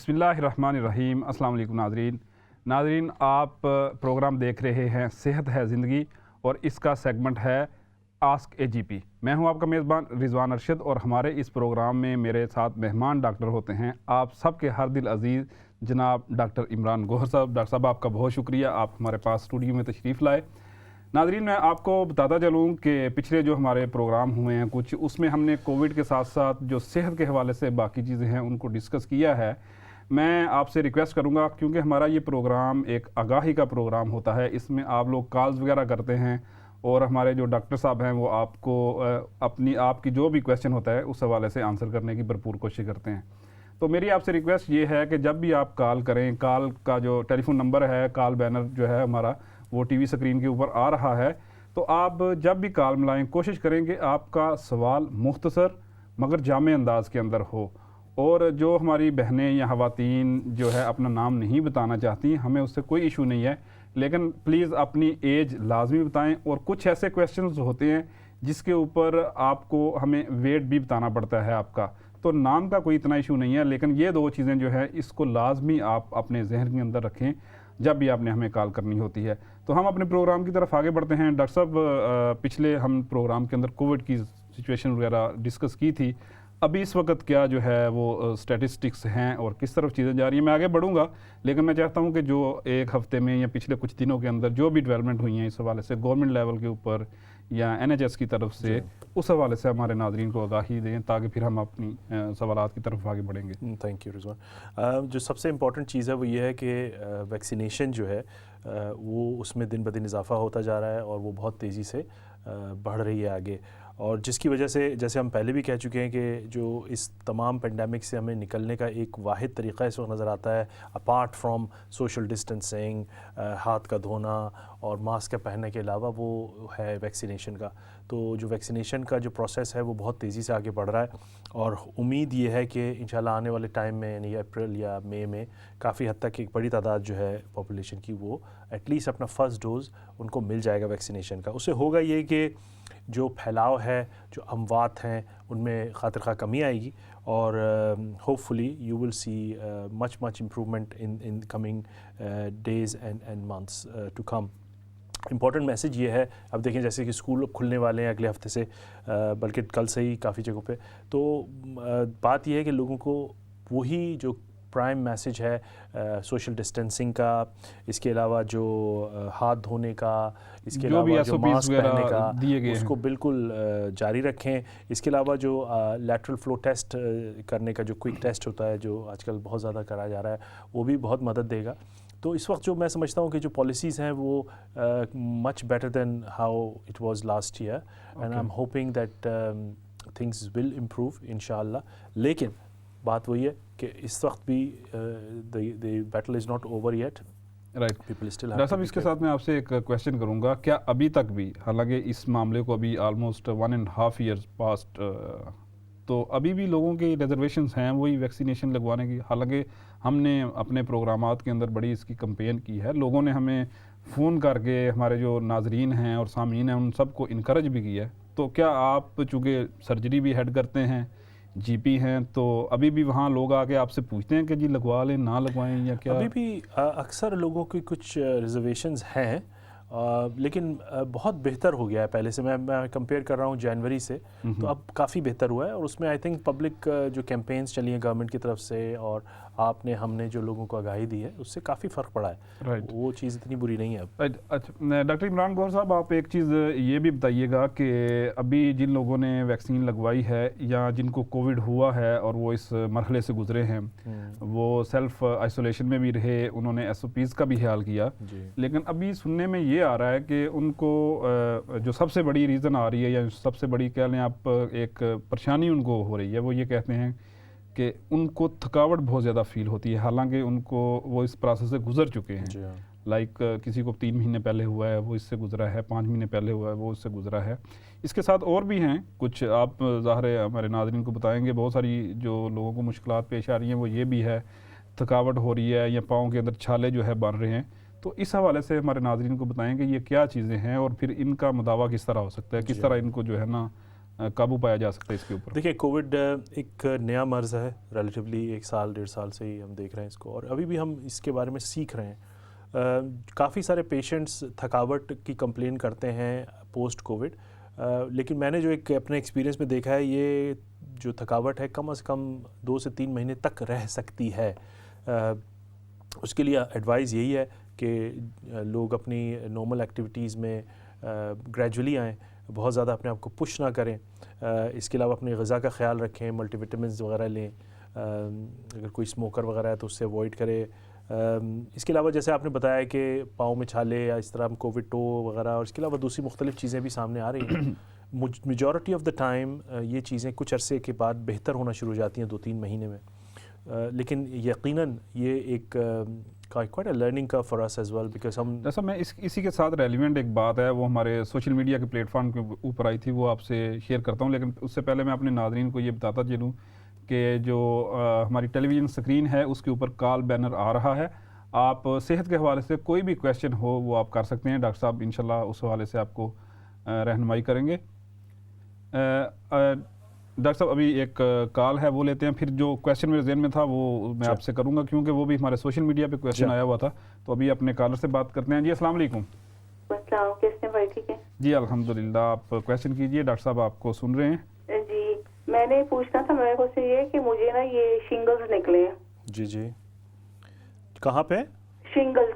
बिस्मिल्लाहिर्रहमानिर्रहीम। अस्सलाम वालेकुम नाज़रीन, आप प्रोग्राम देख रहे हैं सेहत है ज़िंदगी और इसका सेगमेंट है आस्क एजीपी। मैं हूं आपका मेज़बान रिजवान अरशद और हमारे इस प्रोग्राम में मेरे साथ मेहमान डॉक्टर होते हैं आप सबके हर दिल अजीज़ जनाब डॉक्टर इमरान गौहर साहब। डॉक्टर साहब आपका बहुत शुक्रिया, आप हमारे पास स्टूडियो में तशरीफ़ लाए। नाज़रीन, मैं आपको बताता चलूँ कि पिछले जो हमारे प्रोग्राम हुए हैं कुछ, उसमें हमने कोविड के साथ साथ जो सेहत के हवाले से बाकी चीज़ें हैं उनको डिस्कस किया है। मैं आपसे रिक्वेस्ट करूंगा, क्योंकि हमारा ये प्रोग्राम एक आगाही का प्रोग्राम होता है, इसमें आप लोग कॉल्स वगैरह करते हैं और हमारे जो डॉक्टर साहब हैं वो आपको आपकी जो भी क्वेश्चन होता है उस हवाले से आंसर करने की भरपूर कोशिश करते हैं। तो मेरी आपसे रिक्वेस्ट ये है कि जब भी आप कॉल करें, कॉल का जो टेलीफोन नंबर है, कॉल बैनर जो है हमारा वो टीवी स्क्रीन के ऊपर आ रहा है, तो आप जब भी कॉल मिलाएं कोशिश करें कि आपका सवाल मुख्तसर मगर जामे अंदाज के अंदर हो। और जो हमारी बहनें या ख़वातीन जो है अपना नाम नहीं बताना चाहती, हमें उससे कोई इशू नहीं है, लेकिन प्लीज़ अपनी एज लाजमी बताएं। और कुछ ऐसे क्वेश्चंस होते हैं जिसके ऊपर आपको हमें वेट भी बताना पड़ता है आपका, तो नाम का कोई इतना इशू नहीं है, लेकिन ये दो चीज़ें जो है इसको लाजमी आप अपने जहन के अंदर रखें जब भी आपने हमें कॉल करनी होती है। तो हम अपने प्रोग्राम की तरफ आगे बढ़ते हैं। डॉक्टर साहब, पिछले हम प्रोग्राम के अंदर कोविड की सिचुएशन वगैरह डिस्कस की थी, अभी इस वक्त क्या जो है वो स्टैटिस्टिक्स हैं और किस तरफ चीज़ें जा रही हैं, मैं आगे बढ़ूंगा, लेकिन मैं चाहता हूं कि जो एक हफ्ते में या पिछले कुछ दिनों के अंदर जो भी डेवलपमेंट हुई हैं इस हवाले से गवर्नमेंट लेवल के ऊपर या NHS की तरफ से, उस हवाले से हमारे नाज़रीन को आगाही दें ताकि फिर हम अपनी सवालात की तरफ आगे बढ़ेंगे। Thank you Rizwan. जो सबसे इम्पॉर्टेंट चीज़ है वो ये है कि वैक्सीनेशन जो है वो उसमें दिन ब दिन इजाफा होता जा रहा है और वो बहुत तेज़ी से बढ़ रही है आगे, और जिसकी वजह से जैसे हम पहले भी कह चुके हैं कि जो इस तमाम पेंडेमिक से हमें निकलने का एक वाहिद तरीक़ा इस वक्त नज़र आता है, अपार्ट फ्रॉम सोशल डिस्टेंसिंग, हाथ का धोना और मास्क पहनने के अलावा, वो है वैक्सीनेशन का। तो जो वैक्सीनेशन का जो प्रोसेस है वो बहुत तेज़ी से आगे बढ़ रहा है और उम्मीद ये है कि इंशाल्लाह आने वाले टाइम में यानी अप्रैल या मई में काफ़ी हद तक एक बड़ी तादाद जो है पॉपुलेशन की वो एटलीस्ट अपना फ़र्स्ट डोज़ उनको मिल जाएगा वैक्सीनेशन का। उससे होगा ये कि जो फैलाव है, जो अमवात हैं, उनमें खातिर खा कमी आएगी और hopefully you will see much improvement in coming days and months to come. Important message ये है, अब देखें जैसे कि स्कूल खुलने वाले हैं अगले हफ्ते से, बल्कि कल से ही काफ़ी जगहों पे, तो बात यह है कि लोगों को वही जो प्राइम मैसेज है सोशल डिस्टेंसिंग का, इसके अलावा जो हाथ धोने का, इसके अलावा जो मास्क पहनने का, उसको बिल्कुल जारी रखें। इसके अलावा जो लैटरल फ्लो टेस्ट करने का जो क्विक टेस्ट होता है जो आजकल बहुत ज़्यादा कराया जा रहा है, वो भी बहुत मदद देगा। तो इस वक्त जो मैं समझता हूँ कि जो पॉलिसीज़ हैं वो much better than how it was last year, and I am hoping that things will improve इंशाअल्लाह। लेकिन बात वही है कि इस वक्त भी the battle is not over yet, right. Doctor साहब, इसके साथ मैं आपसे एक क्वेश्चन करूंगा, क्या अभी तक भी, हालांकि इस मामले को अभी ऑलमोस्ट 1.5 ईयर्स पास्ट, तो अभी भी लोगों की रिजर्वेशंस हैं वही वैक्सीनेशन लगवाने की? हालांकि हमने अपने प्रोग्रामात के अंदर बड़ी इसकी कंपेन की है, लोगों ने हमें फ़ोन करके, हमारे जो नाजरीन हैं और सामीन हैं उन सबको इनकरेज भी किया है। तो क्या आप चूँकि सर्जरी भी हेड करते हैं, GP हैं, तो अभी भी वहाँ लोग आके आपसे पूछते हैं कि जी लगवा लें ना लगवाएं या क्या? अभी भी अक्सर लोगों की कुछ रिजर्वेशंस हैं, लेकिन बहुत बेहतर हो गया है पहले से। मैं कंपेयर कर रहा हूँ जनवरी से, तो अब काफ़ी बेहतर हुआ है। और उसमें आई थिंक पब्लिक जो कैंपेन्स चली हैं गवर्नमेंट की तरफ से और हमने जो लोगों को आगाही दी है उससे काफ़ी फ़र्क पड़ा है। राइट। वो चीज़ इतनी बुरी नहीं है अब। अच्छा डॉक्टर इमरान गौहर साहब, आप एक चीज़ ये भी बताइएगा कि अभी जिन लोगों ने वैक्सीन लगवाई है या जिनको कोविड हुआ है और वो इस मरहले से गुजरे हैं, वो सेल्फ आइसोलेशन में भी रहे, उन्होंने SOPs का भी ख्याल किया, लेकिन अभी सुनने में ये आ रहा है कि उनको जो सबसे बड़ी रीज़न आ रही है या सबसे बड़ी कह लें आप एक परेशानी उनको हो रही है, वो ये कहते हैं कि उनको थकावट बहुत ज़्यादा फील होती है, हालांकि उनको वो इस प्रोसेस से गुजर चुके हैं। लाइक किसी को 3 महीने पहले हुआ है वो इससे गुजरा है, 5 महीने पहले हुआ है वो इससे गुजरा है। इसके साथ और भी हैं कुछ, आप ज़ाहिर है हमारे नाज़रीन को बताएंगे, बहुत सारी जो लोगों को मुश्किलात पेश आ रही हैं वो ये भी है, थकावट हो रही है या पाँव के अंदर छाले जो है बन रहे हैं। तो इस हवाले से हमारे नाज़रीन को बताएं कि ये क्या चीज़ें हैं और फिर इनका मुदावा किस तरह हो सकता है, किस तरह इनको जो है ना काबू पाया जा सकता है इसके ऊपर? देखिए, कोविड एक नया मर्ज़ है, रिलेटिवली 1 साल 1.5 साल से ही हम देख रहे हैं इसको, और अभी भी हम इसके बारे में सीख रहे हैं। काफ़ी सारे पेशेंट्स थकावट की कंप्लेन करते हैं पोस्ट कोविड, लेकिन मैंने जो एक अपने एक्सपीरियंस में देखा है, ये जो थकावट है कम से कम 2 से 3 महीने तक रह सकती है। उसके लिए एडवाइस यही है कि लोग अपनी नॉर्मल एक्टिविटीज़ में ग्रेजुअली आएँ, बहुत ज़्यादा अपने आप को पुश ना करें। इसके अलावा अपनी ग़िज़ा का ख़्याल रखें, मल्टीविटामिन्स वगैरह लें। अगर कोई स्मोकर वगैरह है तो उससे अवॉइड करें। इसके अलावा जैसे आपने बताया कि पाँव में छाले या इस तरह कोविड टो वगैरह, और इसके अलावा दूसरी मुख्तलिफ़ चीज़ें भी सामने आ रही हैं। मेजॉरिटी ऑफ द टाइम ये चीज़ें कुछ अरसे के बाद बेहतर होना शुरू हो जाती हैं, 2-3 महीने में। लेकिन यकीनन ये एक quite a learning curve for us as well, because हम जैसा मैं इसी के साथ रेलिवेंट एक बात है, वो हमारे सोशल मीडिया के प्लेटफॉर्म के ऊपर आई थी, वो आपसे शेयर करता हूँ। लेकिन उससे पहले मैं अपने नाज़रीन को ये बताता चलूँ कि जो हमारी टेलीविज़न स्क्रीन है उसके ऊपर कॉल बैनर आ रहा है। आप सेहत के हवाले से कोई भी क्वेश्चन हो वो आप कर सकते हैं, डॉक्टर साहब इंशाल्लाह उस हवाले से आपको रहनुमाई करेंगे। डॉक्टर साहब, अभी एक कॉल है वो लेते हैं, फिर जो क्वेश्चन मेरे ज़हन में था वो मैं आपसे करूंगा, क्योंकि वो भी हमारे सोशल मीडिया पे क्वेश्चन आया हुआ था। तो अभी अपने कॉलर से बात करते हैं। जी अस्सलाम वालेकुम। कैसे भाई? ठीक है जी अल्हम्दुलिल्लाह। आप क्वेश्चन कीजिए, डॉक्टर साहब आपको सुन रहे हैं। जी, मैंने पूछना था मेरे को से ये कि मुझे ना ये शिंगल्स निकले हैं। जी जी, कहाँ पे शिंगल्स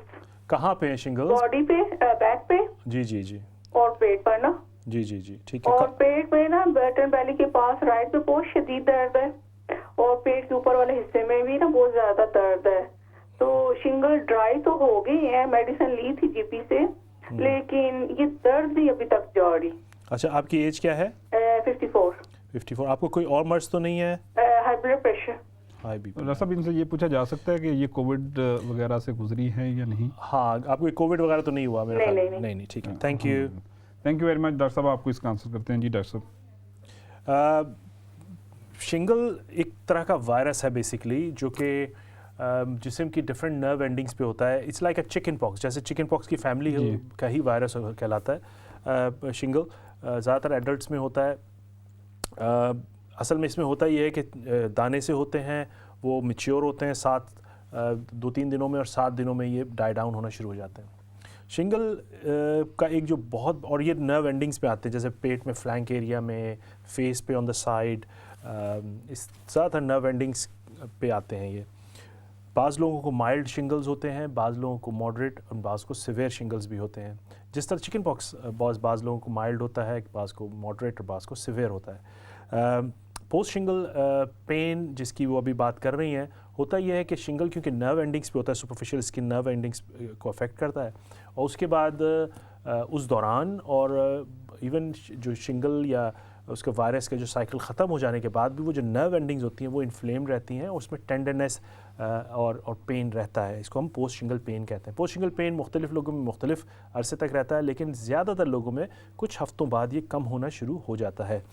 कहाँ पे है शिंगल्स? बॉडी पे, बैक पे जी जी जी और पेट पर ना। जी जी जी, ठीक है। और पेट में ना बटन बैली के पास राइट पे बहुत शदीद दर्द है, और पेट के ऊपर वाले हिस्से में भी ना बहुत ज्यादा दर्द है। तो शिंगल ड्राई तो हो गई है, मेडिसिन ली थी जीपी से, लेकिन ये दर्द भी अभी तक जारी। अच्छा, आपकी एज क्या है? 54। 54। आपको कोई और मर्ज तो नहीं है? High blood pressure. High BP. Doctor साहब, इनसे ये पूछा जा सकता है कि ये कोविड वगैरह से गुजरी है या नहीं? हाँ, आपको कोविड वगैरह तो नहीं हुआ मेरा ख्याल? नहीं, ठीक है। Thank you very much. Doctor साहब आपको इसका आंसर करते हैं। जी डॉक्टर साहब। शिंगल एक तरह का वायरस है बेसिकली, जो कि जिस्म की डिफरेंट नर्व एंडिंग्स पे होता है। It's like a chicken pox, जैसे चिकन पॉक्स की फैमिली का ही वायरस कहलाता है शिंगल। ज़्यादातर एडल्ट्स में होता है। असल में इसमें होता ये है कि दाने से होते हैं, वो मैच्योर होते हैं 2-3 दिनों में, और 7 दिनों में ये डाई डाउन होना शुरू हो जाते हैं। शिंगल का एक जो बहुत, और ये नर्व एंडिंग्स पे आते हैं, जैसे पेट में फ्लैंक एरिया में, फेस पे ऑन द साइड, इस ज़्यादातर नर्व एंडिंग्स पे आते हैं ये। बाज़ लोगों को माइल्ड शिंगल्स होते हैं, बाज़ लोगों को मॉडरेट, और बाज़ को सिवियर शिंगल्स भी होते हैं। जिस तरह चिकन पॉक्स बाज़ लोगों को माइल्ड होता है, बाज़ को मॉडरेट और बाज़ को सिवियर होता है। पोस्ट शिंगल पेन जिसकी वो अभी बात कर रही हैं, होता यह है कि शिंगल क्योंकि नर्व एंडिंग्स पे होता है, सुपरफिशियल स्किन नर्व एंडिंग्स को अफेक्ट करता है, और उसके बाद उस दौरान, और इवन जो शिंगल या उसके वायरस का जो साइकिल ख़त्म हो जाने के बाद भी वो जो नर्व एंडिंग्स होती हैं वो इन्फ्लेम्ड रहती हैं, और उसमें टेंडरनेस और पेन रहता है। इसको हम पोस्ट शिंगल पेन कहते हैं। पोस्ट शिंगल पेन मुख्तलिफ लोगों में मुख्तलिफ अरसे तक रहता है, लेकिन ज़्यादातर लोगों में कुछ हफ्तों बाद ये कम होना शुरू हो जाता है।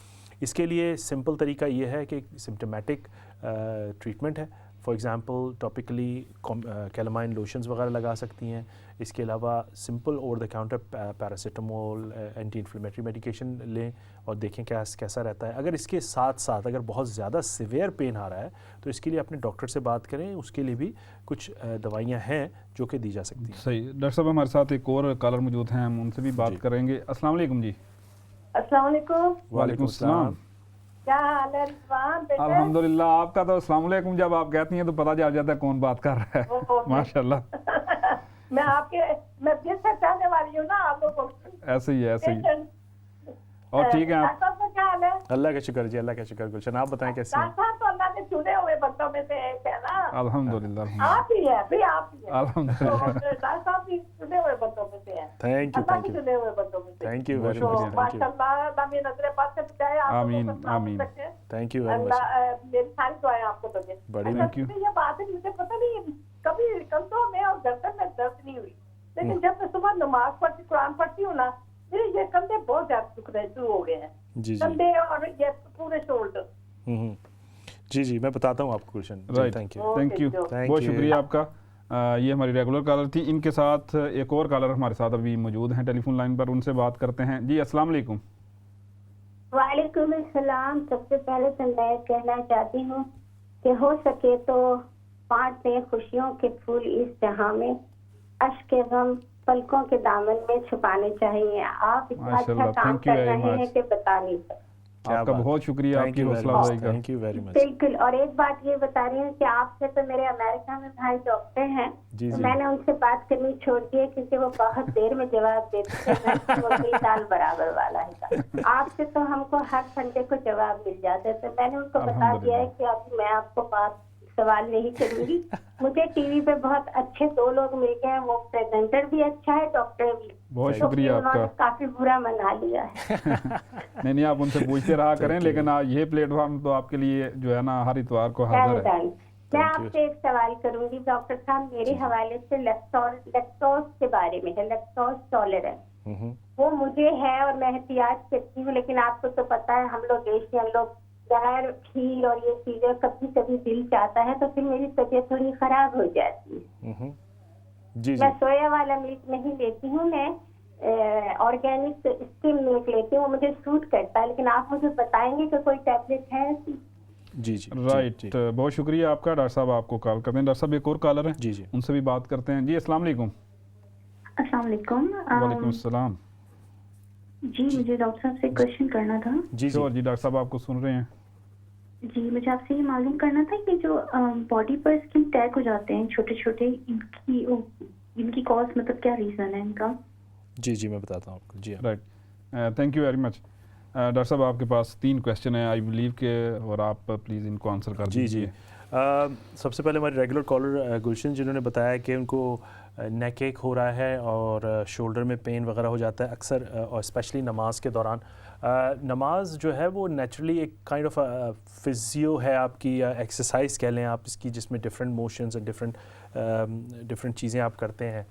इसके लिए सिंपल तरीका ये है कि सिम्टोमेटिक ट्रीटमेंट है। For example topically calamine lotions वगैरह लगा सकती हैं। इसके अलावा simple over the counter paracetamol, anti inflammatory medication लें और देखें कैसा रहता है। अगर इसके साथ साथ अगर बहुत ज़्यादा सिवियर पेन आ रहा है तो इसके लिए अपने डॉक्टर से बात करें, उसके लिए भी कुछ दवाइयाँ हैं जो कि दी जा सकती हैं। सही। डॉक्टर साहब, हमारे साथ एक और कॉलर मौजूद हैं, हम उनसे भी बात करेंगे। अस्सलाम वालेकुम जी। अस्सलाम वालेकुम। वालेकुम अस्सलाम। क्या हाल है रिजवान बेटा? अल्हम्दुलिल्लाह। आपका तो अस्सलाम वालेकुम जब आप कहती हैं तो पता चल जाता है कौन बात कर रहा है। माशाल्लाह। मैं फिर से चाहने वाली हूँ ना आप लोगों को। ऐसे ही है, ऐसे ही। और ठीक है आप? क्या हाल है? अल्लाह का शुक्र जी, अल्लाह का शुक्र। गुलशन आप बताएं कैसे हैं? डॉक्टर साहब तो अल्लाह ने चुने हुए बंदों में से एक है ना। अल्हम्दुलिल्लाह। आप ही है भाई, आप ही है। अल्हम्दुलिल्लाह। तो डॉक्टर साहब भी चुने हुए बंदों में से है। थैंक यू, अल्लाह थैंक भी यू, चुने हुए बंदों में से। थैंक यू वेरी तो मच, थैंक यू, माशाल्लाह अल्लाह मेरी नजरें पास से बचाए आप आमीन, लोगों को सलामत आमीन। रखे। Thank you very much. अल्लाह मेरी सारी दुआएं आपको दोगे। बड़ी Thank you। ये बात है, मुझे पता नहीं कभी कंधों में और गर्दन में दर्द नहीं हुई, लेकिन जब मैं सुबह नमाज पढ़ती, कुरान पढ़ती हूँ ना, मेरे ये कंधे बहुत ज्यादा दुख रहे शुरू हो गए हैं। जी जी कंधे और ये पूरे शोल्डर। जी जी, मैं बताता हूँ आपको Gulshan. Right. Thank you. Thank you, Thank बहुत you। शुक्रिया आपका। ये हमारी रेगुलर कॉलर थी। इनके साथ एक और कॉलर हमारे साथ अभी मौजूद हैं टेलीफोन लाइन पर, उनसे बात करते हैं। जी अस्सलाम वालेकुम। वालेकुम अस्सलाम। सबसे पहले तो मैं कहना चाहती हूँ कि हो सके तो 5 नए खुशियों के फूल इस जहां में अश्क गम पलकों के दामन में छुपाने चाहिए। आप इतना अच्छा माशाल्लाह, काम thank you कर very रहे हैं much। कि बता नहीं सकते। क्या आपका बात बहुत है। शुक्रिया Thank आपकी you very हौसला much, अफजाई का। thank you very much। बिल्कुल। और एक बात ये बता रही हूँ कि आपसे तो मेरे अमेरिका में भाई डॉक्टर हैं, जी, तो जी। मैंने उनसे बात करनी छोड़ दी है क्योंकि वो बहुत देर में जवाब देते थे। घंटे वो कई साल बराबर वाला है। आपसे तो हमको हर संडे को जवाब मिल जाते हैं, तो मैंने उनको बता दिया है कि अब मैं आपको बात सवाल नहीं करूंगी। मुझे टीवी पे बहुत अच्छे 2 लोग मिल गए हैं, वो प्रेजेंटर भी अच्छा है, डॉक्टर भी। बहुत तो शुक्रिया फिर उन्होंने आपका। काफी बुरा मना लिया है। नहीं, आप उनसे पूछते रहा करें, Thank you। लेकिन ये प्लेटफॉर्म तो आपके लिए जो है ना हर इतवार को हाजिर है। डन। मैं Thank you। आपसे एक सवाल करूंगी डॉक्टर साहब, मेरे जी। हवाले से लैक्टोज के बारे में है, लैक्टोज टॉलरेंस। हम्म। वो मुझे है और मैं एहतियात करती हूँ, लेकिन आपको तो पता है हम लोग देश में हम लोग गाय खीर और ये चीजें कभी कभी दिल चाहता है तो फिर मेरी तबीयत थोड़ी खराब हो जाती है। जी, मैं जी। सोया वाला मिल्क नहीं लेती हूँ, मैं ऑर्गेनिक स्किम मिल्क लेती हूँ, वो मुझे सूट करता है। लेकिन आप मुझे बताएंगे कि कोई टैबलेट है ऐसी? जी, जी। राइट, जी, बहुत शुक्रिया आपका। डॉक्टर साहब आपको कॉल करते हैं। डॉक्टर साहब एक और कॉलर है, जी, जी। उनसे भी बात करते हैं। जी अस्सलाम वालेकुम। अस्सलाम वालेकुम। वालेकुम अस्सलाम। जी, मुझे डॉक्टर साहब से क्वेश्चन करना था। जी, जी। श्योर जी, डॉक्टर साहब आपको सुन रहे हैं। जी, मुझे आपसे ये मालूम करना था कि जो बॉडी पर स्किन टैग हो जाते हैं छोटे छोटे, इनकी कॉज मतलब क्या रीज़न है इनका? जी, जी, मैं बताता हूँ आपको। जी हाँ। Right, thank you very much. Doctor साहब आपके पास 3 क्वेश्चन है आई बिलीव के, और आप प्लीज़ इनको आंसर कर जी, जी। दीजिए। सबसे पहले हमारे रेगुलर कॉलर गुलशन जिन्होंने बताया कि उनको नेक एक हो रहा है और शोल्डर में पेन वगैरह हो जाता है अक्सर, और स्पेशली नमाज के दौरान। नमाज जो है वो नेचुरली एक काइंड ऑफ फिजियो है आपकी, या एक्सरसाइज कह लें आप इसकी, जिसमें डिफरेंट मोशंस और डिफरेंट चीज़ें आप करते हैं।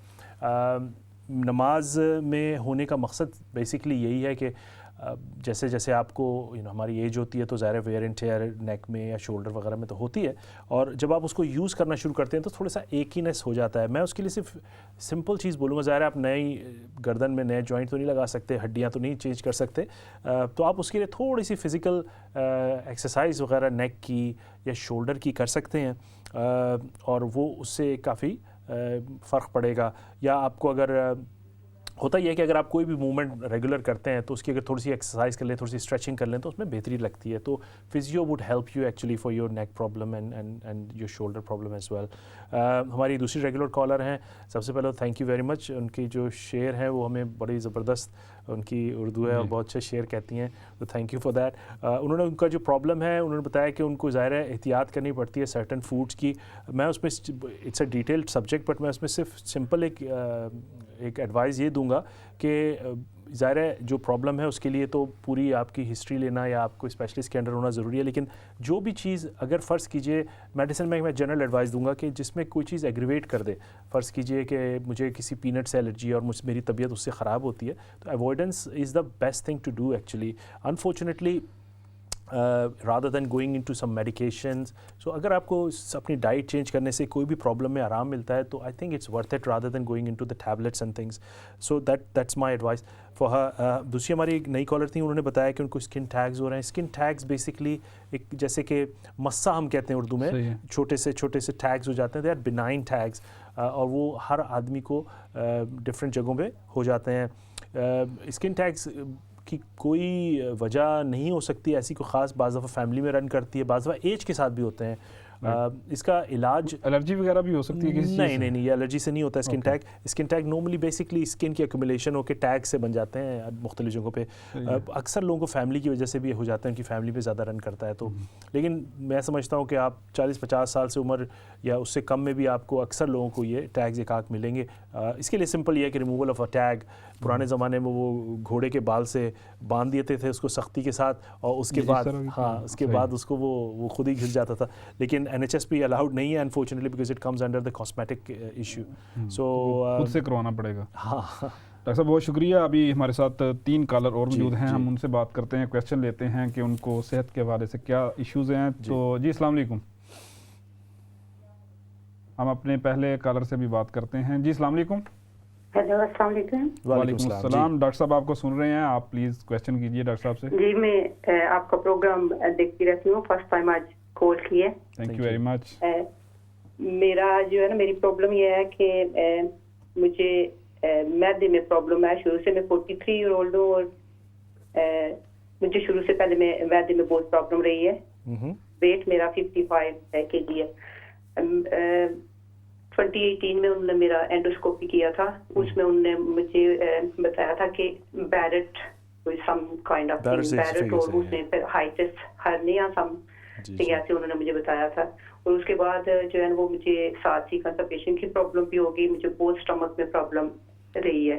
नमाज में होने का मकसद बेसिकली यही है कि जैसे जैसे आपको हमारी एज होती है तो ज़ाहिर वेयर एंड टेयर नेक में या शोल्डर वगैरह में तो होती है, और जब आप उसको यूज़ करना शुरू करते हैं तो थोड़ा सा एकीनेस हो जाता है। मैं उसके लिए सिर्फ सिंपल चीज़ बोलूँगा, ज़ाहिर आप नई गर्दन में नए जॉइंट तो नहीं लगा सकते, हड्डियाँ तो नहीं चेंज कर सकते, तो आप उसके लिए थोड़ी सी फिज़िकल एक्सरसाइज वगैरह नेक की या शोल्डर की कर सकते हैं, और वो उससे काफ़ी फ़र्क पड़ेगा। या आपको अगर होता ही है कि अगर आप कोई भी मूवमेंट रेगुलर करते हैं तो उसकी अगर थोड़ी सी एक्सरसाइज कर लें, थोड़ी सी स्ट्रेचिंग कर लें, तो उसमें बेहतरी लगती है। तो physio would help you actually for your neck problem and your shoulder problem as well. हमारी दूसरी रेगुलर कॉलर हैं, सबसे पहले थैंक यू वेरी मच। उनकी जो शेर हैं वो हमें बड़ी ज़बरदस्त, उनकी उर्दू है और बहुत अच्छे शेर कहती हैं, तो थैंक यू फॉर दैट। उन्होंने उनका जो प्रॉब्लम है उन्होंने बताया कि उनको ज़ाहिर है एहतियात करनी पड़ती है सर्टन फूड्स की। मैं उसमें, it's a detailed subject, but मैं उसमें सिर्फ सिंपल एक एडवाइस ये दूंगा कि ज़ाहिर है जो प्रॉब्लम है उसके लिए तो पूरी आपकी हिस्ट्री लेना या आपको स्पेशलिस्ट के अंडर होना ज़रूरी है, लेकिन जो भी चीज़ अगर फ़र्ज़ कीजिए, मेडिसिन में मैं जनरल एडवाइस दूंगा कि जिसमें कोई चीज़ एग्रीवेट कर दे, फ़र्ज़ कीजिए कि मुझे किसी पीनट से एलर्जी और मेरी तबीयत उससे ख़राब होती है, तो avoidance is the best thing to do actually, unfortunately rather than going into some medications. So अगर आपको अपनी डाइट चेंज करने से कोई भी प्रॉब्लम में आराम मिलता है तो I think it's worth it rather than going into the tablets and things. So that's my advice for her. दूसरी हमारी एक नई कॉलर थी, उन्होंने बताया कि उनको स्किन टैग्स हो रहे हैं। स्किन टैग्स बेसिकली एक जैसे कि मस्सा हम कहते हैं उर्दू में, छोटे से टैग्स हो जाते हैं, दे आर बिनाइन टैग्स, और वो हर आदमी को डिफरेंट जगहों पे हो जाते हैं। स्किन टैग्स की कोई वजह नहीं हो सकती ऐसी कोई ख़ास, बाज़ दफ़ा फैमिली में रन करती है, बाज़ दफ़ा एज के साथ भी होते हैं। इसका इलाज, एलर्जी वगैरह भी हो सकती है किसी चीज़ से? नहीं, ये एलर्जी से नहीं होता skin tag. Skin tag normally basically skin की एक्यूमुलेशन होकर टैग से बन जाते हैं मुख्तलिफ जगहों पे। अक्सर लोगों को फैमिली की वजह से भी हो जाते हैं, उनकी फैमिली पे ज़्यादा रन करता है तो। लेकिन मैं समझता हूँ कि आप 40-50 साल से उम्र या उससे कम में भी आपको अक्सर लोगों को ये टैग्स एकाक मिलेंगे। इसके लिए सिंपल ये है कि रिमूवल ऑफ अ टैग, पुराने ज़माने में वो घोड़े के बाल से बांध देते थे उसको सख्ती के साथ, और उसके बाद उसके बाद उसको वो खुद ही घिस जाता था। लेकिन NHSP अलाउड नहीं है unfortunately, because it comes under the cosmetic issue, so खुद से करवाना पड़ेगा। हाँ। डॉक्टर साहब बहुत शुक्रिया। अभी हमारे साथ 3 कॉलर और मौजूद हैं, हम जी। उनसे बात करते हैं, क्वेश्चन लेते हैं कि उनको सेहत के हवाले से क्या इश्यूज़ हैं। तो जी अस्सलाम वालेकुम। हम अपने पहले कॉलर से भी बात करते हैं। जी अस्सलाम वालेकुम। हेलो, अस्सलाम वालेकुम। वालेकुम जी। अस्सलाम। डॉक्टर साहब आपको सुन रहे हैं, आप प्लीज़ क्वेश्चन कीजिए डॉक्टर साहब से। जी, मैं आपका प्रोग्राम देखती रहती हूँ, फर्स्ट टाइम आज कॉल की है। Thank you very much. मेरा जो है ना, मेरी प्रॉब्लम ये है कि मुझे मैदे में प्रॉब्लम है शुरू से। मैं 43 ईयर ओल्ड हूँ और मुझे शुरू से पहले में मैदे में बहुत प्रॉब्लम रही है। वेट मेरा 55 kg है। 2018 में उन्होंने मेरा एंडोस्कोपी किया था, उसमें उन्होंने मुझे बताया था कि Barrett some kind of Barrett's Barrett esophagus और है, उसने फिर हाइटिस हर्निया समथिंग ऐसे उन्होंने मुझे बताया था। और उसके बाद जो है वो मुझे साथ ही कंस्टिपेशन की प्रॉब्लम भी होगी, मुझे बहुत स्टमक में प्रॉब्लम रही है।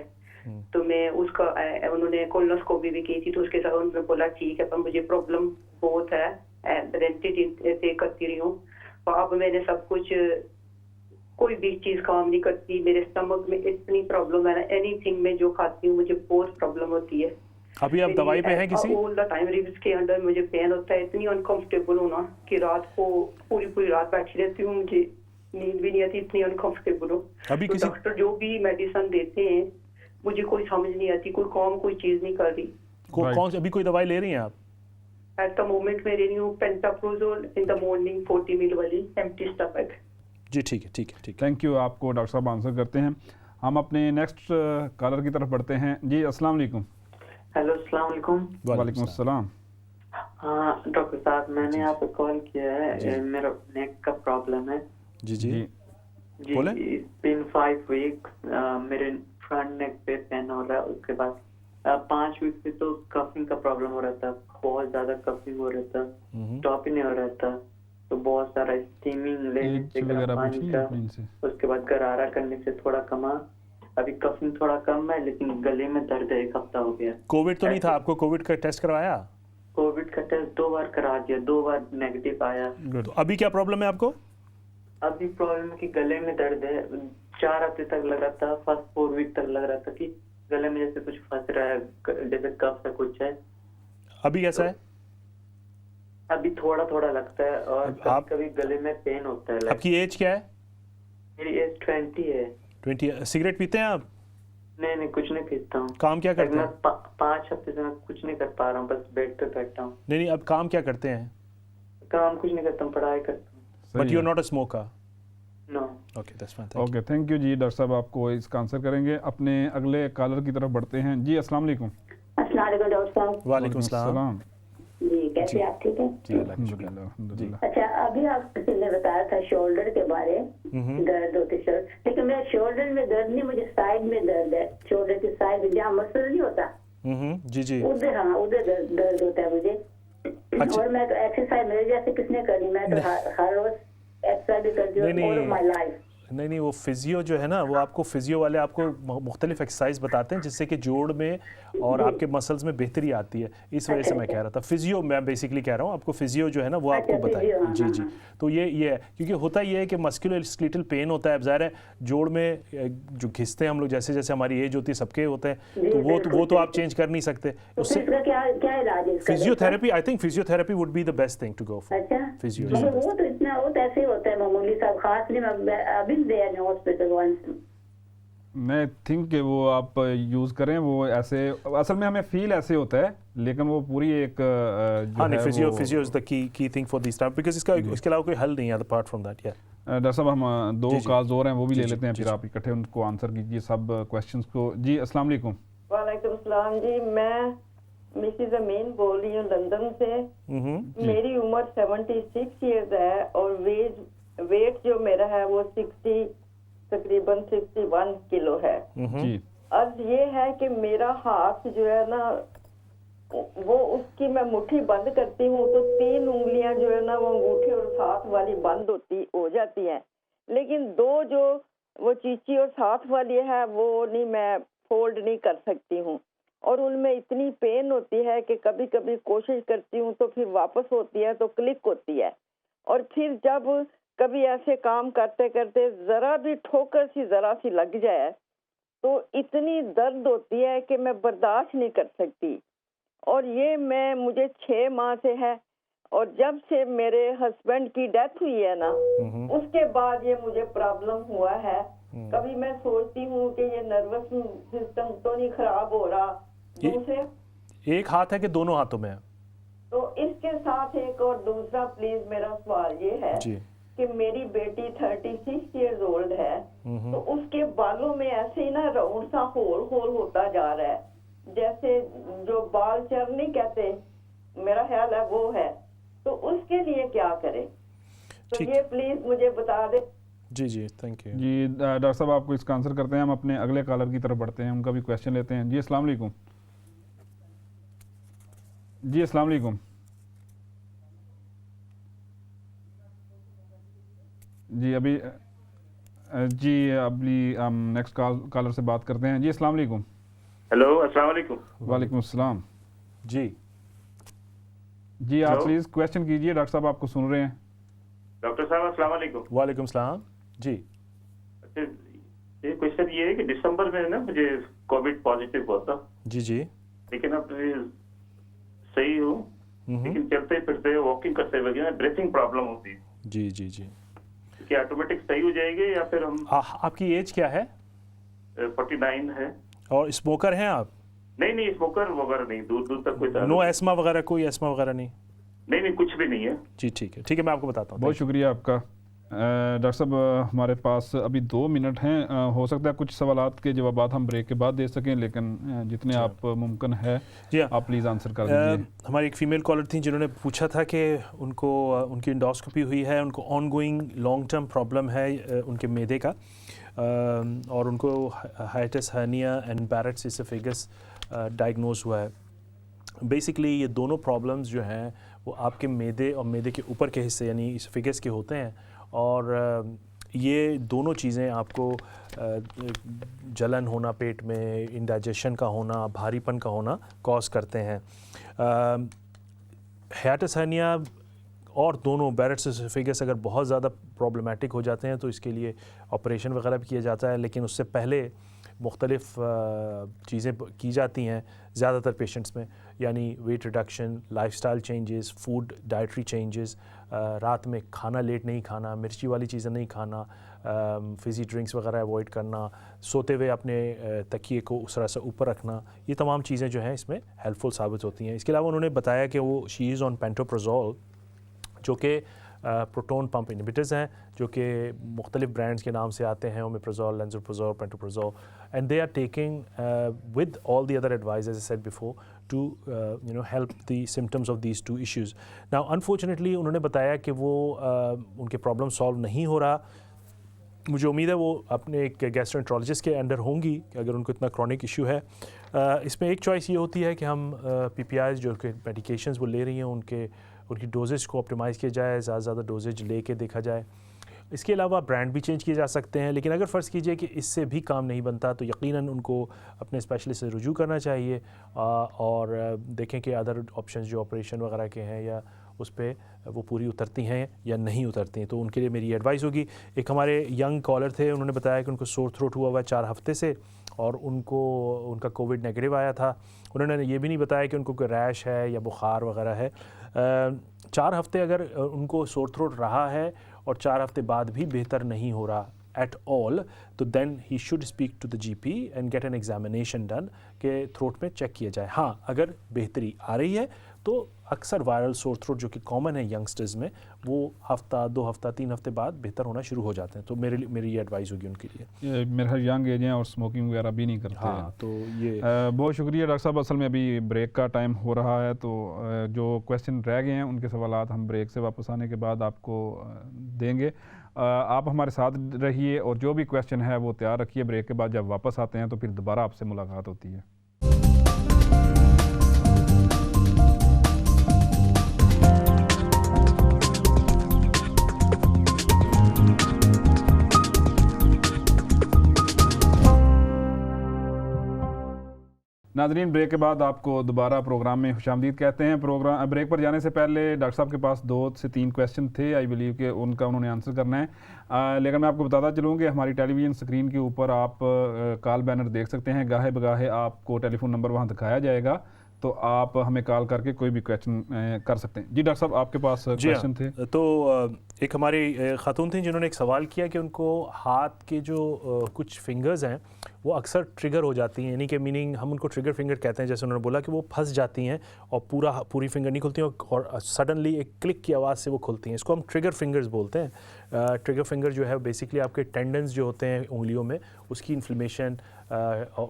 तो मैं उसका उन्होंने कोलोनोस्कोपी भी की थी, तो उसके साथ उन्होंने बोला ठीक है पर मुझे प्रॉब्लम बहुत है, रेंटेड करती रही हूँ। तो अब मैंने सब कुछ, कोई भी चीज काम नहीं करती, मेरे स्टमक में इतनी प्रॉब्लम है ना, एनीथिंग में जो खाती हूँ मुझे बहुत प्रॉब्लम होती है। अभी आप दवाई पे हैं किसी? ऑल द टाइम रिब्स के अंदर मुझे पेन होता है, इतनी अनकंफर्टेबल हूँ ना कि रात को पूरी रात बैठी रहती हूँ, मुझे नींद भी नहीं आती, इतनी अनकंफर्टेबल हूँ। अभी तो किसी डॉक्टर जो भी मेडिसिन देते हैं मुझे कोई समझ नहीं आती, कोई काम कोई चीज नहीं कर रही। Right. कौन अभी कोई दवाई ले रही हैं आप? एट द मोमेंट मैं ले रही हूँ pantoprazole in the morning 40 ml वाली एम्प्टी स्टमक। जी ठीक है। थैंक यू, आपको डॉक्टर साहब आंसर करते हैं। हम अपने नेक्स्ट कॉलर की तरफ बढ़ते हैं। जी अस्सलाम वालेकुम। हेलो, अस्सलाम वालेकुम। वालेकुम अस्सलाम। हाँ डॉक्टर साहब, मैंने आपको कॉल किया जी। है, मेरा नेक का प्रॉब्लम है। जी जी जी, बोलें। it's been 5 weeks, मेरे फ्रंट नेक पे पेन हो रहा है। उसके बाद 5 वीक से तो कफिंग का प्रॉब्लम हो रहा था, बहुत ज्यादा कफिंग हो रहा था, स्टॉप ही नहीं हो रहा था। तो बहुत सारा स्टीमिंग लेने एज से गर्म वगैरह पानी पूछिए का, अपने इनसे। उसके बाद गरारा करने से थोड़ा कमा। अभी कफिंग थोड़ा कम है, लेकिन गले में दर्द है, 1 हफ्ता हो गया। कोविड तो नहीं था आपको? कोविड का टेस्ट करवाया? कोविड का टेस्ट 2 बार करा दिया, 2 बार नेगेटिव आया। तो अभी क्या प्रॉब्लम है आपको? अभी प्रॉब्लम है कि गले में दर्द है। 4 हफ्ते तक लग रहा था, फर्स्ट 4 वीक तक लग रहा था कि गले में जैसे कुछ फंस रहा है, जैसे कफ सा कुछ है। अभी कैसा है? अभी थोड़ा थोड़ा लगता है और आप- कभी गले में पेन होता है। आपकी एज क्या है? मेरी एज 20 है। 20। सिगरेट पीते हैं आप? नहीं, कुछ नहीं पीता हूँ। काम क्या करते मैं हैं? 5 हफ्ते से मैं कुछ नहीं कर पा रहा हूँ, बस बेड पे बैठा हूँ। नहीं, अब काम क्या करते हैं? काम कुछ नहीं करता हूँ, पढ़ाई करता हूँ। But you are not a smoker. No. Okay, that's fine. Okay thank you जी। डॉक्टर साहब आपको इसका आंसर करेंगे। अपने अगले कॉलर की तरफ बढ़ते हैं। जी अस्सलाम वालेकुम। अस्सलाम वालेकुम डॉक्टर साहब। वालेकुम सलाम। जी, कैसे आप? ठीक है। जी अल्लाह का शुक्र। अल्हम्दुलिल्लाह अल्हम्दुलिल्लाह। अच्छा, अभी आपने बताया था शोल्डर के बारे, दर्द होती शोल्डर, लेकिन मेरे शोल्डर में दर्द नहीं, मुझे साइड में दर्द है, शोल्डर की साइड जहाँ मसल नहीं होता, जी उधर, हाँ उधर दर्द होता है मुझे। अच्छा। और मैं तो एक्सरसाइज मेरे जैसे किसने करनी, मैं तो हर रोज एक्सरसाइज भी करती हूँ ऑल ऑफ माय लाइफ। नहीं, वो फिजियो जो है ना, वो आपको फिजियो वाले आपको मुख्तलिफ एक्सरसाइज बताते हैं जिससे कि जोड़ में और आपके मसल्स में बेहतरी आती है। इस वजह से मैं कह रहा था फिजियो, मैं बेसिकली कह रहा हूँ आपको फिजियो जो है ना वो आपको बताए। जी। तो ये है, क्योंकि होता ये है कि मस्कुलोस्केलेटल पेन होता है। अब ज़ाहिर है जोड़ में जो घिसते हैं हम लोग, जैसे जैसे हमारी एज होती है सबके होते हैं, तो वो तो आप चेंज कर नहीं सकते। उससे क्या इलाज है इसका? Physiotherapy, I think physiotherapy would be the best thing to go for. अच्छा, फिजियो। मगर वो तो इतना वो तो ऐसे ही होता है मामूली सा, खास नहीं। मैं अभी देयर इन हॉस्पिटल वंस। मैं थिंक कि वो आप यूज़ करें, वो ऐसे असल में हमें फील ऐसे होता है, लेकिन वो पूरी एक जो नहीं, है physio is the key thing for this time, because इसके अलावा कोई हल नहीं है अपार्ट फ्रॉम दैट। या डॉक्टर साहब हम दो जी। कॉल्स और हैं, वो भी ले जी, लेते हैं, जी, फिर आप इकट्ठे उनको आंसर कीजिए सब क्वेश्चंस को। जी अस्सलाम वालेकुम। वालेकुम सलाम जी, मैं मिसिज अमीन बोल रही हूँ लंदन से। मेरी उम्र 76 ईयर्स है और वेट जो मेरा है वो तकरीबन 61 किलो है। जी अब ये है कि मेरा हाथ जो है ना, वो उसकी मैं मुट्ठी बंद करती हूँ तो 3 उंगलियां जो है ना वो अंगूठे और साथ वाली बंद हो जाती हैं, लेकिन 2 जो वो चीची और साथ वाली है वो नहीं, मैं फोल्ड नहीं कर सकती हूँ और उनमें इतनी पेन होती है कि कभी कभी कोशिश करती हूँ तो फिर वापस होती है तो क्लिक होती है, और फिर जब कभी ऐसे काम करते करते जरा भी ठोकर सी जरा सी लग जाए तो इतनी दर्द होती है कि मैं बर्दाश्त नहीं कर सकती। और ये मुझे 6 माह से है, और जब से मेरे हस्बैंड की डेथ हुई है ना, उसके बाद ये मुझे प्रॉब्लम हुआ है कभी मैं सोचती हूँ कि ये नर्वस सिस्टम तो नहीं खराब हो रहा। दूसरे एक हाथ है कि दोनों हाथों में है? तो इसके साथ एक और दूसरा प्लीज मेरा सवाल ये है जी। कि मेरी बेटी 36 इयर्स ओल्ड है, तो उसके बालों में ऐसे ही ना राउंड सा होल होल होता जा रहा है, जैसे जो बाल चर नहीं कहते, मेरा ख्याल है वो है। तो उसके लिए क्या करें? तो ये प्लीज मुझे बता दे। जी जी, थैंक यू जी। डॉक्टर साहब आपको इसका आंसर करते हैं, हम अपने अगले कॉलर की तरफ बढ़ते हैं, उनका भी क्वेश्चन लेते हैं। जी अस्सलाम वालेकुम। जी अस्सलाम वालेकुम। जी अभी हम नेक्स्ट कॉलर से बात करते हैं। जी अस्सलाम वालेकुम। हेलो, अस्सलाम वालेकुम। वालेकुम अस्सलाम। जी जी आप हेलो। प्लीज़ क्वेश्चन कीजिए, डॉक्टर साहब आपको सुन रहे हैं। डॉक्टर साहब अस्सलाम वालेकुम। वालेकुम सलाम। जी अच्छा, ये क्वेश्चन ये है कि दिसंबर में ना मुझे कोविड पॉजिटिव हुआ था, जी जी। लेकिन अब सही हूँ, लेकिन चलते फिरते वॉकिंग करते हुए ब्रीथिंग प्रॉब्लम होती है। जी जी जी। क्या ऑटोमेटिक सही हो जाएगी या फिर हम? आपकी एज क्या है? 49 है। और स्मोकर हैं आप? नहीं नहीं, स्मोकर वगैरह नहीं, दूर दूर तक कोई नो एस्मा वगैरह, कोई एस्मा वगैरह नहीं? नहीं, कुछ भी नहीं है। जी ठीक है, ठीक है, मैं आपको बताता हूँ। बहुत शुक्रिया आपका। डॉक्टर साहब हमारे पास अभी 2 मिनट हैं, हो सकता है कुछ सवालात के जवाबात हम ब्रेक के बाद दे सकें, लेकिन जितने आप मुमकिन है आप प्लीज़ आंसर कर दीजिए। हमारी एक फ़ीमेल कॉलर थी जिन्होंने पूछा था कि उनको उनकी इंडोस्कोपी हुई है, उनको ऑनगोइंग लॉन्ग टर्म प्रॉब्लम है उनके मैदे का, और उनको hiatus hernia and Barrett's oesophagus diagnose हुआ है। बेसिकली ये दोनों प्रॉब्लम्स जो हैं वो आपके मैदे और मैदे के ऊपर के हिस्से यानी एसोफेगस के होते हैं, और ये दोनों चीज़ें आपको जलन होना पेट में, इंडाइजेशन का होना, भारीपन का होना कॉज करते हैं। हाइटिस हर्निया और दोनों बैरेट्स एसोफेगस अगर बहुत ज़्यादा प्रॉब्लमेटिक हो जाते हैं तो इसके लिए ऑपरेशन वगैरह भी किया जाता है, लेकिन उससे पहले मुख्तलिफ़ चीज़ें की जाती हैं ज़्यादातर पेशेंट्स में, यानी weight reduction, lifestyle changes, food dietary changes, रात में खाना लेट नहीं खाना, मिर्ची वाली चीज़ें नहीं खाना, फिज़ी ड्रिंक्स वगैरह अवॉइड करना, सोते हुए अपने तकिए को उस तरह से ऊपर रखना, ये तमाम चीज़ें जो हैं इसमें हेल्पफुल साबित होती हैं। इसके अलावा उन्होंने बताया कि वो शी इज़ ऑन पेंटोप्राज़ोल, जो कि प्रोटोन पंप इनहिबिटर्स हैं, जो कि मुख्तलिफ ब्रांड्स के नाम से आते हैं, omeprazole, lansoprazole, pantoprazole, and they are taking with all the other advice as I said before to help the symptoms of these 2 issues. Now unfortunately उन्होंने बताया कि वो उनके प्रॉब्लम सॉल्व नहीं हो रहा। मुझे उम्मीद है वो अपने एक गैस्ट्रोएंट्रोलॉजिस्ट के अंडर होंगी कि अगर उनको इतना क्रॉनिक इशू है। इसमें एक चॉइस ये होती है कि हम PPIs जो कि मेडिकेशंस वो ले रही हैं उनकी डोजेज को ऑप्टिमाइज़ किया जाए, ज़्यादा डोजेज लेके देखा जाए। इसके अलावा ब्रांड भी चेंज किए जा सकते हैं, लेकिन अगर फ़र्ज़ कीजिए कि इससे भी काम नहीं बनता तो यकीनन उनको अपने स्पेशलिस्ट से रुजू करना चाहिए और देखें कि अदर ऑप्शंस जो ऑपरेशन वगैरह के हैं या उस पर वो पूरी उतरती हैं या नहीं उतरती हैं, तो उनके लिए मेरी एडवाइस होगी। एक हमारे यंग कॉलर थे, उन्होंने बताया कि उनको सोर थ्रोट हुआ है 4 हफ्ते से और उनका कोविड नेगेटिव आया था। उन्होंने ये भी नहीं बताया कि उनको कोई रैश है या बुखार वगैरह है। 4 हफ्ते अगर उनको सोर थ्रोट रहा है और 4 हफ्ते बाद भी बेहतर नहीं हो रहा एट ऑल, तो then he should speak to the GP and get an examination done कि थ्रोट में चेक किया जाए। हाँ, अगर बेहतरी आ रही है तो अक्सर वायरल सोर थ्रोट जो कि कॉमन है यंगस्टर्स में, वो हफ्ता 2 हफ्ता 3 हफ्ते बाद बेहतर होना शुरू हो जाते हैं। तो मेरी ये एडवाइस होगी उनके लिए। मेरा यंग एज हैं और स्मोकिंग वगैरह भी नहीं करते हैं। तो ये बहुत शुक्रिया डॉक्टर साहब। असल में अभी ब्रेक का टाइम हो रहा है, तो जो क्वेश्चन रह गए हैं उनके सवालात हम ब्रेक से वापस आने के बाद आपको देंगे। आप हमारे साथ रहिए और जो भी क्वेश्चन है वो तैयार रखिए। ब्रेक के बाद जब वापस आते हैं तो फिर दोबारा आपसे मुलाकात होती है। नाज़रीन, ब्रेक के बाद आपको दोबारा प्रोग्राम में खुशामदीद कहते हैं। प्रोग्राम ब्रेक पर जाने से पहले डॉक्टर साहब के पास 2 से 3 क्वेश्चन थे, आई बिलीव कि उन्होंने आंसर करना है। लेकिन मैं आपको बताता चलूँ कि हमारी टेलीविज़न स्क्रीन के ऊपर आप कॉल बैनर देख सकते हैं। गाहे बगाहे आपको टेलीफोन नंबर वहाँ दिखाया जाएगा, तो आप हमें कॉल करके कोई भी क्वेश्चन कर सकते हैं। जी डॉक्टर साहब, आपके पास जी हाँ। क्वेश्चन थे। तो एक हमारी खातून थी जिन्होंने एक सवाल किया कि उनको हाथ के जो कुछ फिंगर्स हैं वो अक्सर ट्रिगर हो जाती हैं, यानी कि मीनिंग हम उनको ट्रिगर फिंगर कहते हैं। जैसे उन्होंने बोला कि वो फंस जाती हैं और पूरी फिंगर नहीं खुलती हैं और सडनली एक क्लिक की आवाज़ से वो खुलती हैं। इसको हम ट्रिगर फिंगर्स बोलते हैं। ट्रिगर फिंगर जो है बेसिकली आपके टेंडन्स जो होते हैं उंगलियों में, उसकी इन्फ्लेमेशन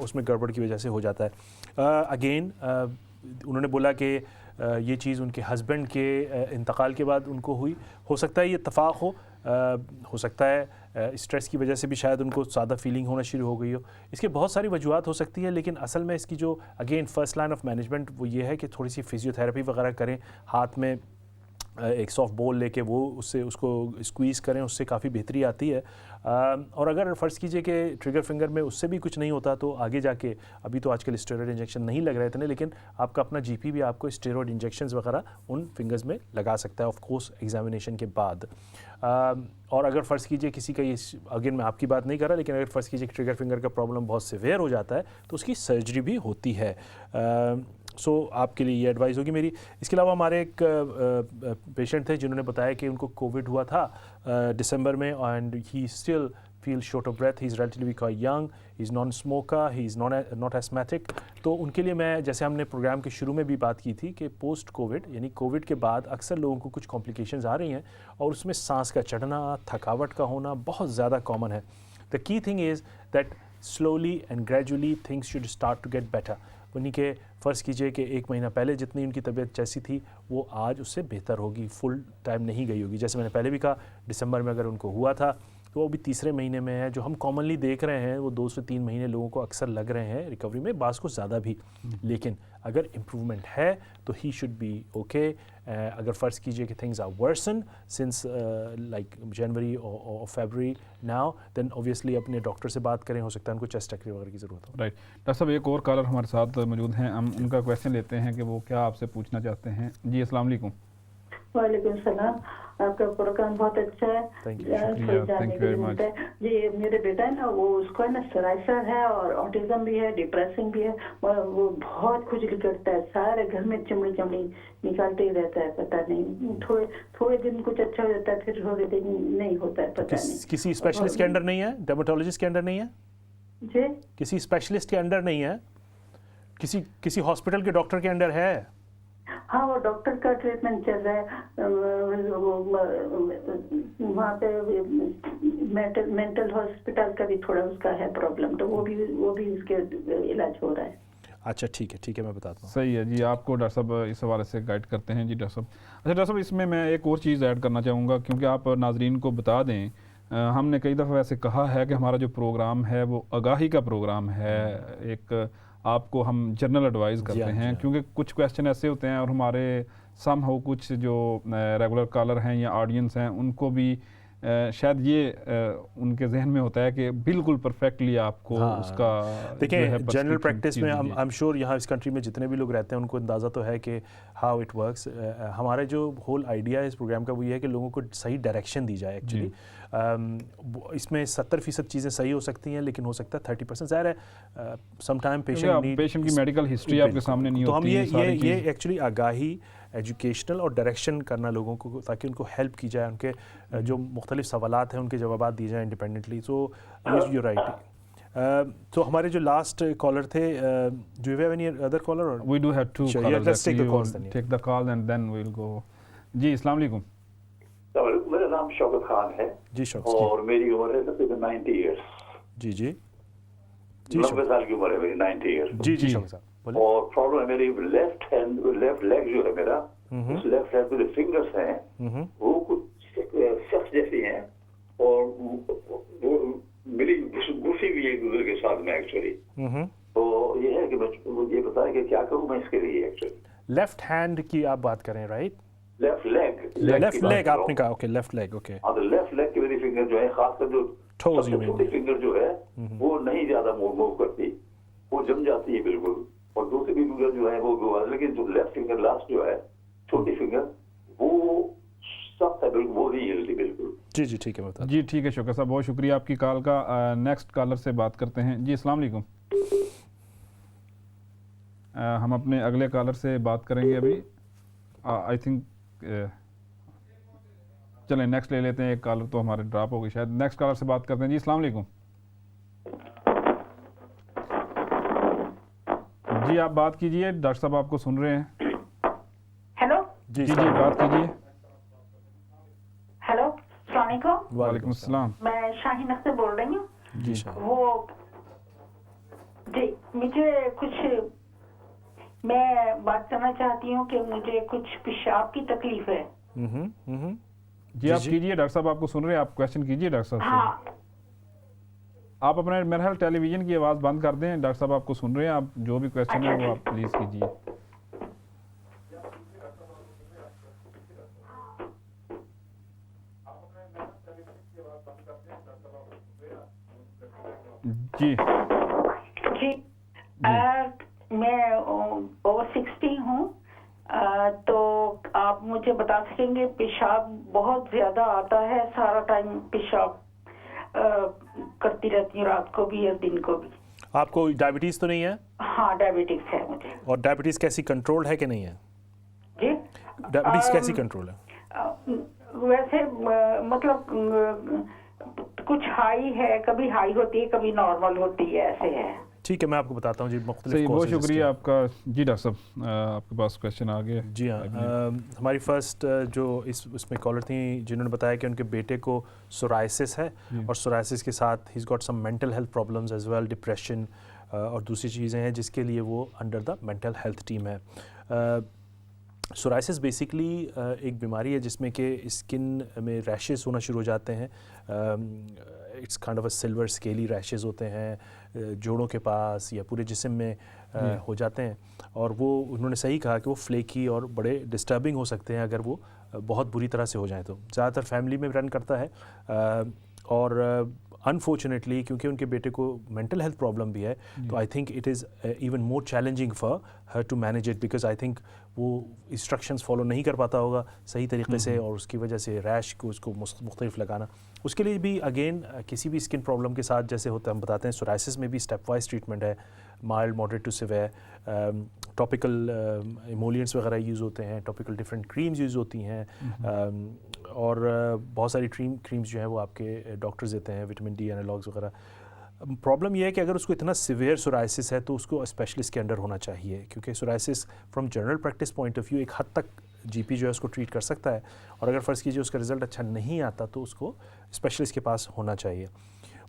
उसमें गड़बड़ की वजह से हो जाता है। अगेन उन्होंने बोला कि ये चीज़ उनके हस्बैंड के इंतकाल के बाद उनको हुई। हो सकता है ये इत्तफाक हो सकता है स्ट्रेस की वजह से भी शायद उनको ज़्यादा फीलिंग होना शुरू हो गई हो। इसके बहुत सारी वजूहत हो सकती है, लेकिन असल में इसकी जो again first line of management वो ये है कि थोड़ी सी फिजियोथेरेपी वगैरह करें, हाथ में एक सॉफ्ट बॉल लेके वो उसको स्क्वीज़ करें, उससे काफ़ी बेहतरी आती है। और अगर फ़र्ज़ कीजिए कि ट्रिगर फिंगर में उससे भी कुछ नहीं होता तो आगे जाके, अभी तो आजकल स्टेरॉयड इंजेक्शन नहीं लग रहे इतने, लेकिन आपका अपना जीपी भी आपको स्टेरॉयड इंजेक्शंस वगैरह उन फिंगर्स में लगा सकता है ऑफ कोर्स एग्जामिनेशन के बाद। और अगर फ़र्ज़ कीजिए किसी का ये, अगेन मैं आपकी बात नहीं कर रहा, लेकिन अगर फ़र्ज़ कीजिए कि ट्रिगर फिंगर का प्रॉब्लम बहुत सीवियर हो जाता है तो उसकी सर्जरी भी होती है। सो आपके लिए ये एडवाइस होगी मेरी। इसके अलावा हमारे एक पेशेंट थे जिन्होंने बताया कि उनको कोविड हुआ था दिसंबर में and he still feel short of breath, he is relatively quite young, he is non smoker, he is not asthmatic. तो उनके लिए मैं, जैसे हमने प्रोग्राम के शुरू में भी बात की थी कि पोस्ट कोविड यानी कोविड के बाद अक्सर लोगों को कुछ कॉम्प्लिकेशंस आ रही हैं और उसमें सांस का चढ़ना, थकावट का होना बहुत ज़्यादा कॉमन है। The key thing is that slowly and gradually things should start to get better. उन्हीं के फ़र्ज़ कीजिए कि 1 महीना पहले जितनी उनकी तबीयत जैसी थी वो आज उससे बेहतर होगी, फुल टाइम नहीं गई होगी। जैसे मैंने पहले भी कहा, दिसंबर में अगर उनको हुआ था तो वो भी तीसरे महीने में है। जो हम कॉमनली देख रहे हैं वो 2 से 3 महीने लोगों को अक्सर लग रहे हैं रिकवरी में, बास को ज़्यादा भी। लेकिन अगर इम्प्रूवमेंट है तो ही शुड बी ओके। अगर फ़र्ज़ कीजिए कि things are worsen since like जनवरी और फरवरी नाउ, देन ऑब्वियसली अपने डॉक्टर से बात करें, हो सकता है उनको चेस्ट एक्सरे वगैरह की ज़रूरत हो। राइट डॉक्टर साहब, एक और कॉलर हमारे साथ मौजूद हैं, हम उनका क्वेश्चन लेते हैं कि वो क्या आपसे पूछना चाहते हैं। जी अस्सलाम वालेकुम। वालेकुम सलाम, आपका प्रोग्राम बहुत अच्छा है। थैंक यू, शुक्रिया, थैंक यू वेरी मच। जी मेरे बेटा है ना, वो उसको है ना सराइसर है और ऑटिज्म भी है, डिप्रेसिंग भी है, वो बहुत खुजली करता है, सारे घर में चमड़ी चमड़ी निकालते ही रहता है, पता नहीं थोड़े दिन कुछ अच्छा हो जाता है, फिर थोड़े दिन नहीं होता है, पता नहीं। किसी स्पेशलिस्ट के अंडर नहीं है, डर्मेटोलॉजिस्ट के अंडर नहीं है जी? किसी स्पेशलिस्ट के अंडर नहीं है, किसी हॉस्पिटल के डॉक्टर के अंडर है? हाँ, वो डॉक्टर का ट्रीटमेंट चल रहा है, वहाँ पे मेंटल हॉस्पिटल का भी थोड़ा उसका है प्रॉब्लम, तो वो भी उसके इलाज हो रहा है। अच्छा ठीक है, मैं बताता हूँ। सही है जी, आपको डॉक्टर साहब इस हवाले से गाइड करते हैं। जी डॉक्टर साहब, अच्छा डॉक्टर साहब, इसमें मैं एक और चीज़ ऐड करना चाहूँगा, क्योंकि आप नाजरीन को बता दें, हमने कई दफ़ा वैसे कहा है कि हमारा जो प्रोग्राम है वो आगाही का प्रोग्राम है, एक आपको हम जनरल एडवाइस करते हैं, क्योंकि कुछ क्वेश्चन ऐसे होते हैं और हमारे सम हो कुछ जो रेगुलर कॉलर हैं या ऑडियंस हैं उनको भी शायद ये उनके जहन में होता है कि बिल्कुल परफेक्टली आपको उसका देखिए जनरल प्रैक्टिस में आई एम श्योर यहाँ इस कंट्री में जितने भी लोग रहते हैं उनको अंदाज़ा तो है कि हाउ इट वर्क्स। हमारा जो होल आइडिया है इस प्रोग्राम का वो ये है कि लोगों को सही डायरेक्शन दी जाए। एक्चुअली इसमें 70% चीज़ें सही हो सकती हैं, लेकिन हो सकता है 30% ज़ाहिर है समटाइम पेशेंट की मेडिकल हिस्ट्री आपके सामने नहीं होती। तो हम ये एक्चुअली आगाही, एजुकेशनल और डायरेक्शन करना लोगों को, ताकि उनको हेल्प की जाए, उनके जो मुख्तलिफ सवालात हैं उनके जवाब दिए जाए इंडिपेंडेंटली। So you right. तो हमारे जो लास्ट कॉलर थे, do you have any other caller? और we do have 2 callers, let's take the calls, take the call and then we will go. जी अस्सलाम वालेकुम। मेरा नाम शौकत खान है। जी शौकत, और मेरी उम्र है तकरीबन 90 इयर्स। जी 90 साल की उम्र है मेरी, 90 इयर्स। जी शौकत साहब। और प्रॉब्लम है मेरी लेफ्ट लेग जो है मेरा, उस लेफ्ट हैंड में जो फिंगर्स हैं वो कुछ सख्त जैसी हैं और वो मेरी घुसी भी एक दूसरे के साथ में एक्चुअली। तो ये है कि मुझे ये बताएं कि क्या करूं मैं इसके लिए। एक्चुअली लेफ्ट हैंड की आप बात करें, राइट? लेफ्ट लेग आपने कहा, ओके लेफ्ट लेग, ओके। हाँ, तो लेफ्ट लेग की मेरी फिंगर जो है, खासकर जो छोटी फिंगर जो है वो नहीं ज्यादा मूव करती, वो जम जाती है बिल्कुल, और दूसरी भी फिंगर जो है वो, लेकिन जो लेफ्ट फिंगर लास्ट जो है छोटी फिंगर वो सख्त है बिल्कुल, वो नहीं हिलती बिल्कुल। जी ठीक है, बता। जी ठीक है शौकत साहब, बहुत शुक्रिया आपकी कॉल का। नेक्स्ट कॉलर से बात करते हैं। जी अस्सलाम वालेकुम। हम अपने अगले कॉलर से बात करेंगे अभी। आई थिंक चलें नेक्स्ट ले लेते हैं, एक कॉलर तो हमारे ड्रॉप हो गई शायद। नेक्स्ट कॉलर से बात करते हैं जी। अस्सलाम वालेकुम जी, आप बात कीजिए, डॉक्टर साहब आपको सुन रहे हैं। हेलो जी जी बात कीजिए। हेलो, अस्सलाम वालेकुम। वालेकुम अस्सलाम। मैं शाहीन अख्तर बोल रही हूँ। जी शाहीन। वो जी मुझे कुछ, मैं बात करना चाहती हूँ कि मुझे कुछ पेशाब की तकलीफ है। जी आप कीजिए, डॉक्टर साहब आपको सुन रहे हैं, आप क्वेश्चन कीजिए डॉक्टर साहब से। हाँ, आप अपने मेरे ख्याल टेलीविजन की आवाज़ बंद कर दें, डॉक्टर साहब आपको सुन रहे हैं, आप जो भी क्वेश्चन है वो आप प्लीज़ कीजिए। जी जी मैं ओवर 60 हूँ, तो आप मुझे बता सकेंगे, पेशाब बहुत ज्यादा आता है, सारा टाइम पेशाब करती रहती हूँ, रात को भी और दिन को भी। आपको डायबिटीज तो नहीं है? हाँ, डायबिटीज है मुझे। और डायबिटीज कैसी कंट्रोल है कि नहीं है? जी डायबिटीज कैसी कंट्रोल है? वैसे मतलब कुछ हाई है, कभी हाई होती है, कभी नॉर्मल होती है, ऐसे है। ठीक है, मैं आपको बताता हूँ जी। सही, बहुत शुक्रिया आपका। जी डॉक्टर साहब आपके पास क्वेश्चन आ गया। जी हाँ, हमारी फर्स्ट जो इसमें कॉलर थी जिन्होंने बताया कि उनके बेटे को सोराइसिस है, और सोराइसिस के साथ he is got some mental health problems as well, depression और दूसरी चीज़ें हैं जिसके लिए वो under the mental health team है। सोराइसिस बेसिकली एक बीमारी है जिसमें कि स्किन में रैशेस होना शुरू हो जाते हैं। It's kind of a silver scaly rashes होते हैं जोड़ों के पास या पूरे जिस्म में हो जाते हैं, और वो उन्होंने सही कहा कि वो फ्लेकी और बड़े डिस्टर्बिंग हो सकते हैं अगर वो बहुत बुरी तरह से हो जाए तो। ज़्यादातर फैमिली में रन करता है, और अनफॉर्चुनेटली क्योंकि उनके बेटे को मेंटल हेल्थ प्रॉब्लम भी है, तो I think it is even more challenging for her to manage it, because I think वो इंस्ट्रक्शंस फॉलो नहीं कर पाता होगा सही तरीके से, और उसकी वजह से रैश को उसको मुख्तलिफ लगाना। उसके लिए भी अगेन किसी भी स्किन प्रॉब्लम के साथ जैसे होता है, हम बताते हैं सोराइसिस में भी स्टेप वाइज ट्रीटमेंट है, mild, moderate to severe, topical emollients वगैरह यूज़ होते हैं, टॉपिकल डिफरेंट क्रीम्स यूज़ होती हैं, और बहुत सारी क्रीम्स जो हैं वो आपके डॉक्टर्स देते हैं, विटामिन डी एनालॉग्स वगैरह। प्रॉब्लम यह है कि अगर उसको इतना सिवियर सोराइसिस है तो उसको स्पेशलिस्ट के अंडर होना चाहिए, क्योंकि psoriasis from general practice point of view एक हद तक जीपी जो है उसको ट्रीट कर सकता है, और अगर फ़र्ज़ कीजिए उसका रिज़ल्ट अच्छा नहीं आता तो उसको स्पेशलिस्ट के पास होना चाहिए।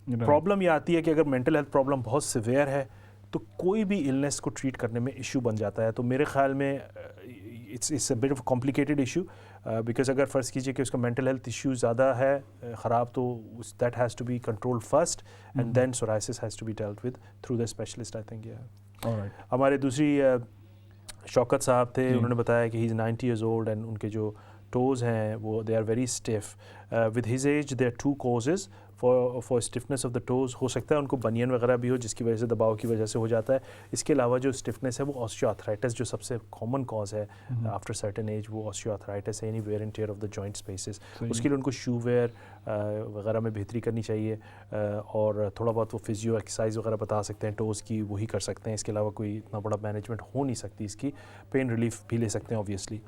प्रॉब्लम यह आती है कि अगर मेंटल हेल्थ प्रॉब्लम बहुत सिवियर है तो कोई भी इलनेस को ट्रीट करने में इशू बन जाता है। तो मेरे ख्याल में it's a bit of complicated issue, because अगर फ़र्ज़ कीजिए कि उसका मेंटल हेल्थ इशू ज़्यादा है ख़राब, तो that has to be control first and then psoriasis has to be dealt with through the specialist, I think. हमारे दूसरी शौकत साहब थे, उन्होंने बताया कि he is 90 years old and उनके जो टोज़ हैं वो they are very stiff. With his age there are 2 causes for stiffness of the toes. हो सकता है उनको बनियन वगैरह भी हो जिसकी वजह से दबाव की वजह से हो जाता है। इसके अलावा जो स्टिफनेस है वो ऑस्टियोआर्थराइटिस जो सबसे कॉमन कॉज है आफ्टर सर्टेन एज, वो ऑस्टियोआर्थराइटिस है, यानी wear and tear of the joint spaces. उसके लिए उनको शू वेयर वगैरह में बेहतरी करनी चाहिए, और थोड़ा बहुत वो फिजियो एक्सरसाइज वगैरह बता सकते हैं टोज़ की, वही कर सकते हैं। इसके अलावा कोई इतना बड़ा मैनेजमेंट हो नहीं सकती इसकी। पेन रिलीफ भी ले सकते हैं ऑब्वियसली।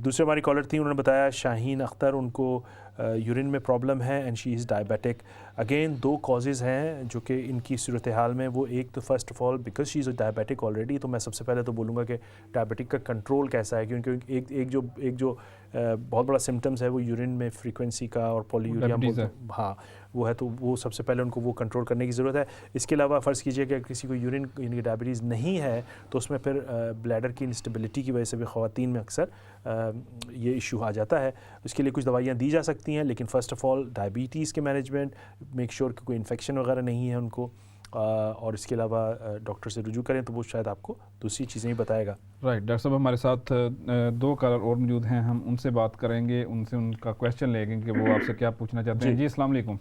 दूसरे हमारी कॉलर थी, उन्होंने बताया शाहीन अख्तर, उनको यूरिन में प्रॉब्लम है and she is diabetic. Again 2 causes हैं जो कि इनकी सूरत हाल में, वो एक तो first of all because she is diabetic already, तो मैं सबसे पहले तो बोलूँगा कि डायबिटिक का कंट्रोल कैसा है, क्योंकि एक जो बहुत बड़ा सिम्टम्स है वो यूरिन में फ्रीक्वेंसी का और पॉलीयूरिया, हाँ वो है, तो वो सबसे पहले उनको वो कंट्रोल करने की ज़रूरत है। इसके अलावा फ़र्ज़ कीजिए कि किसी को यूरिन यानी डायबिटीज़ नहीं है तो उसमें फिर ब्लैडर की इंस्टेबिलिटी की वजह से भी ख़वातीन में अक्सर ये इशू आ जाता है। इसके लिए कुछ दवाइयाँ दी जा सकती हैं, लेकिन फ़र्स्ट ऑफ़ ऑल डायबिटीज़ के मैनेजमेंट, मेक श्योर कि कोई इन्फेक्शन वगैरह नहीं है उनको, और इसके अलावा डॉक्टर से रुजू करें तो वो शायद आपको दूसरी चीज़ें ही बताएगा। राइट, डॉक्टर साहब हमारे साथ 2 कॉलर और मौजूद हैं, हम उनसे बात करेंगे, उनसे उनका क्वेश्चन लेंगे कि वो आपसे क्या पूछना चाहते हैं। जी अस्सलाम वालेकुम।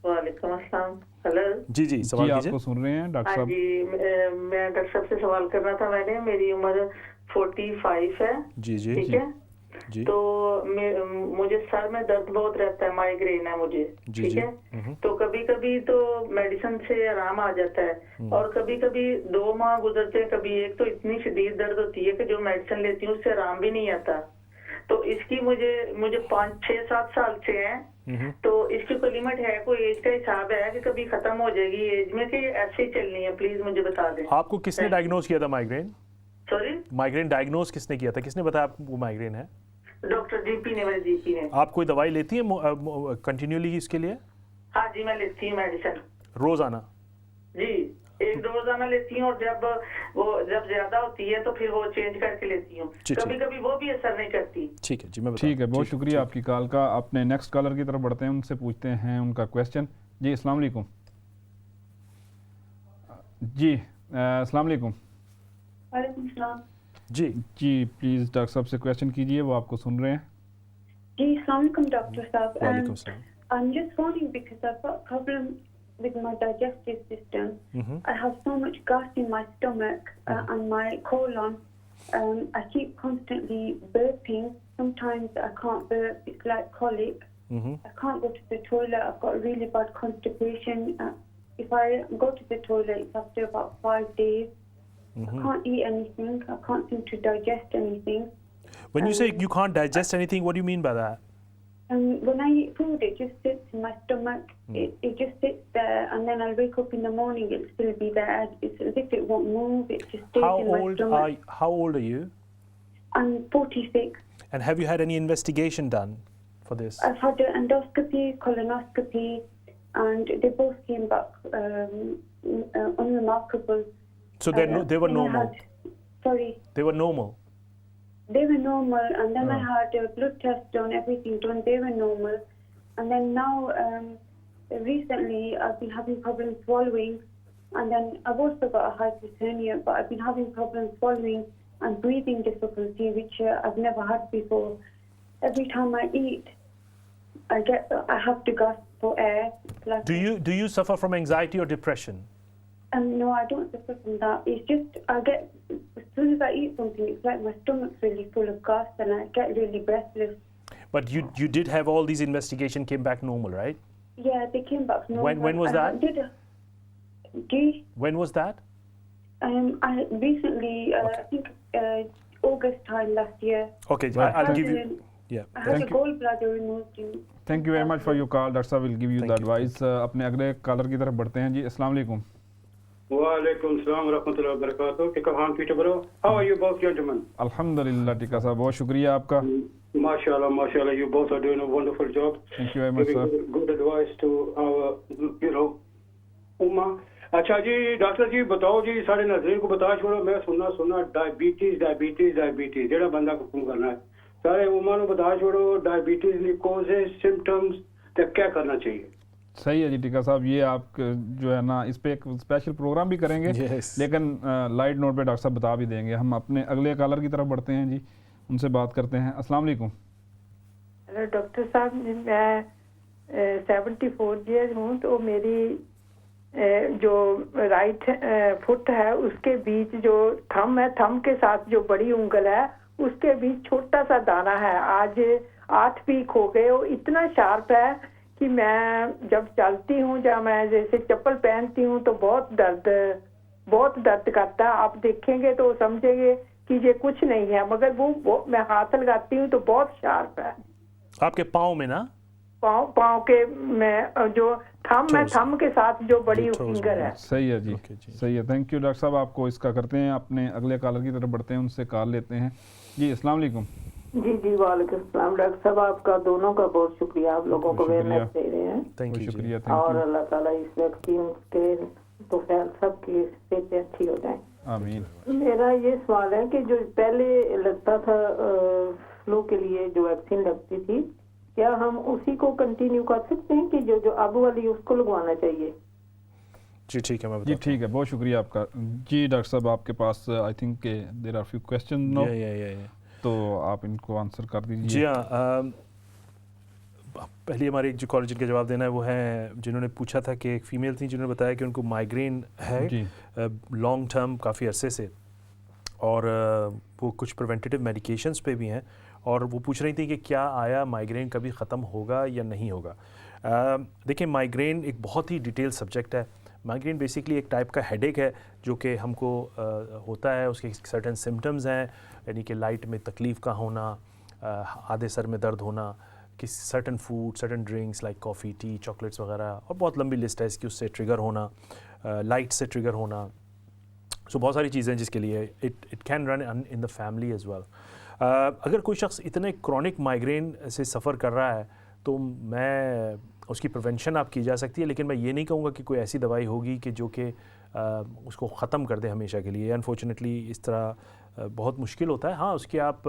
वालेकुम अस्सलाम। हेलो जी जी, सवाल कीजिए। आपको सुन रहे हैं डॉक्टर साहब। जी, मैं डॉक्टर साहब से सवाल करना था। मेरी उम्र 45 है। जी जी, ठीक है। तो मुझे सर में दर्द बहुत रहता है, माइग्रेन है मुझे, ठीक है। तो कभी कभी तो मेडिसिन से आराम आ जाता है और कभी कभी 2 माह गुजरते हैं, कभी एक तो इतनी शदीद दर्द होती है कि जो मेडिसिन लेती हूँ उससे आराम भी नहीं आता। तो इसकी मुझे 5-6-7 साल से है, तो इसकी कोई लिमिट है, कोई एज का हिसाब है कि कभी खत्म हो जाएगी एज में कि ऐसे ही चलनी है? प्लीज मुझे बता दें। आपको किसने डायग्नोज किया था माइग्रेन? सॉरी, माइग्रेन डायग्नोज किसने किया था? किसने बताया आपको माइग्रेन है? डॉक्टर जीपी ने, मेरे जीपी ने। आप कोई दवाई लेती हैं कंटिन्यूअली इसके लिए? हाँ जी, मैं लेती हूँ मेडिसिन रोजाना? जी, 1 रोजाना लेती हूँ और जब ज्यादा होती है तो फिर वो चेंज करके लेती हूँ। कभी कभी वो भी असर नहीं करती। ठीक है जी, मैं ठीक है, बहुत शुक्रिया आपकी कॉल का। अपने नेक्स्ट कॉलर की तरफ बढ़ते हैं, उनसे पूछते हैं उनका क्वेश्चन। जी अस्सलाम वालेकुम। जी अस्सलाम वालेकुम। वालेकुम सलाम। जी प्लीज डॉक्टर साहब से क्वेश्चन कीजिए, वो आपको सुन रहे हैं। जी अस्सलाम वालेकुम डॉक्टर साहब। वालेकुम सलाम। I'm just phoning because I've got a problem with my digestive system. I have so much gas in my stomach and my colon. I keep constantly burping. Sometimes I can't burp. It's like colic. I can't go to the toilet. I've got really bad constipation. If I go to the toilet, it's after about 5 days. I can't eat anything. I can't seem to digest anything. When you say you can't digest anything, what do you mean by that? When I eat food, it just sits in my stomach. It just sits there, and then I'll wake up in the morning, it'll still be there. It's as if it won't move. It just stays in my stomach. How old are you? I'm 46. And have you had any investigation done for this? I've had an endoscopy, colonoscopy, and they both came back unremarkable. So they were normal? Sorry? They were normal? They were normal, and then I had a blood test done, everything done. They were normal, and then now recently I've been having problems swallowing, and then I've also got a hypertonia, but I've been having problems swallowing and breathing difficulty, which I've never had before. Every time I eat, I have to gasp for air. Like Do you suffer from anxiety or depression? No, I don't suffer from that. It's just as soon as I eat something, it's like my stomach's really full of gas, and I get really breathless. But you did have all these investigation came back normal, right? Yeah, they came back normal. When was that? When was that? I recently, I think August time last year. Okay, I'll give you. Yeah. I had a gallbladder removed. Thank you very much for your call. Dr. Saab will give you the advice. अपने अगले collar की तरफ बढ़ते हैं। जी अस्सलाम वालेकुम। वालेकुम सलाम रहमतुल्लाहि व बरकातहू। Tika Khan Peter bro, how are you both gentleman? अल्हम्दुलिल्लाह टिका साहब, बहुत शुक्रिया आपका। माशाल्लाह, you both are doing a wonderful job. Thank you very much, sir. Good advice to our उम्मा। अच्छा जी डॉक्टर जी बताओ जी, सारे नाज़रीन को बता छोड़ो, मैं सुनना डायबिटीज जेड़ा बंदा हुक्म करना है, सारे उम्मा को बता छोड़ो डायबिटीज की कॉजेस, सिम्टम्स, तो क्या करना चाहिए? सही है जी टिका साहब, ये आप जो है ना इस पे एक स्पेशल प्रोग्राम भी करेंगे, लेकिन लाइट नोट पे डॉक्टर साहब बता भी देंगे। हम अपने अगले कॉलर की तरफ बढ़ते हैं जी, उनसे बात करते हैं। अस्सलाम वालेकुम। हेलो डॉक्टर साहब, मैं 74 ईयर्स हूँ, तो मेरी जो राइट फुट है उसके बीच जो थंब है, थंब के साथ जो बड़ी उंगल है उसके बीच छोटा सा दाना है। आज 8 वीक हो गए, वो इतना शार्प है कि मैं जब चलती हूँ, जब मैं जैसे चप्पल पहनती हूँ तो बहुत दर्द करता है। आप देखेंगे तो समझेंगे कि ये कुछ नहीं है, मगर वो मैं हाथ लगाती हूँ तो बहुत शार्प है। आपके पाँव में ना? पाँव के में जो थंब के साथ जो बड़ी फिंगर है। सही है जी, सही है। थैंक यू डॉक्टर साहब, आपको इसका करते हैं। अपने अगले कॉलर की तरफ बढ़ते हैं, उनसे कॉल लेते हैं। जी अस्सलाम वालेकुम। जी वालेकुम सलाम। डॉक्टर साहब आपका दोनों का बहुत शुक्रिया, आप लोगों को अवेयरनेस दे रहे हैं। थैंक यू, शुक्रिया। और अल्लाह ताला इस वैक्सीन के तो खैर सबकी सेहतें अच्छी हो जाए, आमीन। मेरा ये सवाल है कि जो पहले लगता था फ्लू के लिए जो वैक्सीन लगती थी, क्या हम उसी को कंटिन्यू कर सकते हैं कि जो अब वाली उसको लगवाना चाहिए? जी ठीक है, मैं जी ठीक है, बहुत शुक्रिया आपका। जी डॉक्टर साहब आपके पास I think there are few question no, तो आप इनको आंसर कर दीजिए। जी हाँ, पहले हमारे जो कॉलेज के जवाब देना है वो है जिन्होंने पूछा था कि एक फ़ीमेल थी जिन्होंने बताया कि उनको माइग्रेन है लॉन्ग टर्म काफ़ी अरसे से, और वो कुछ प्रिवेंटिव मेडिकेशंस पे भी हैं, और वो पूछ रही थी कि क्या आया माइग्रेन कभी ख़त्म होगा या नहीं होगा। देखिए, माइग्रेन एक बहुत ही डिटेल सब्जेक्ट है। माइग्रेन बेसिकली एक टाइप का हेडेक है जो कि हमको होता है, उसके सर्टेन सिम्टम्स हैं, यानी कि लाइट में तकलीफ़ का होना, आधे सर में दर्द होना, कि certain food, certain drinks like coffee, T, chocolates वगैरह, और बहुत लंबी लिस्ट है इसकी, उससे ट्रिगर होना, लाइट से ट्रिगर होना। सो बहुत सारी चीज़ें जिसके लिए it can run in the family as well. अगर कोई शख्स इतने क्रॉनिक माइग्रेन से सफ़र कर रहा है तो मैं उसकी प्रिवेंशन आप की जा सकती है, लेकिन मैं ये नहीं कहूँगा कि कोई ऐसी दवाई होगी कि जो कि उसको ख़त्म कर दे हमेशा के लिए। अनफॉर्चुनेटली इस तरह बहुत मुश्किल होता है। हाँ, उसके आप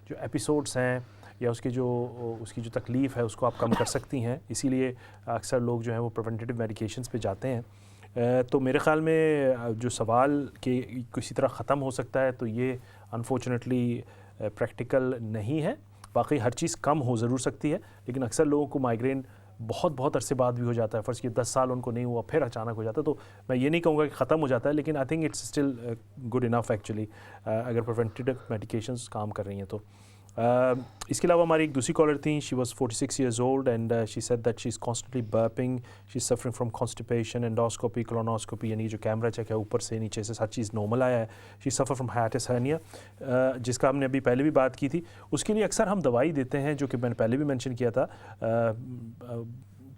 जो एपिसोड्स हैं या उसकी जो तकलीफ़ है उसको आप कम कर सकती हैं, इसीलिए अक्सर लोग जो हैं वो प्रिवेंटिव मेडिकेशंस पे जाते हैं। तो मेरे ख़्याल में जो सवाल कि किसी तरह ख़त्म हो सकता है, तो ये अनफॉर्चुनेटली प्रैक्टिकल नहीं है। बाकी हर चीज़ कम हो ज़रूर सकती है, लेकिन अक्सर लोगों को माइग्रेन बहुत अरसे बाद भी हो जाता है। फ़र्ज़ की 10 साल उनको नहीं हुआ, फिर अचानक हो जाता है। तो मैं ये नहीं कहूँगा कि ख़त्म हो जाता है, लेकिन I think it's still good enough actually, अगर प्रिवेंटिव मेडिकेशंस काम कर रही हैं तो। इसके अलावा हमारी एक दूसरी कॉलर थी, she was 46 years old and she said that she's constantly burping, she's suffering from constipation, endoscopy, colonoscopy, यानी जो कैमरा चेक है ऊपर से नीचे से हर चीज़ नॉर्मल आया है। she suffer from hiatus hernia, जिसका हमने अभी पहले भी बात की थी। उसके लिए अक्सर हम दवाई देते हैं, जो कि मैंने पहले भी मेंशन किया था,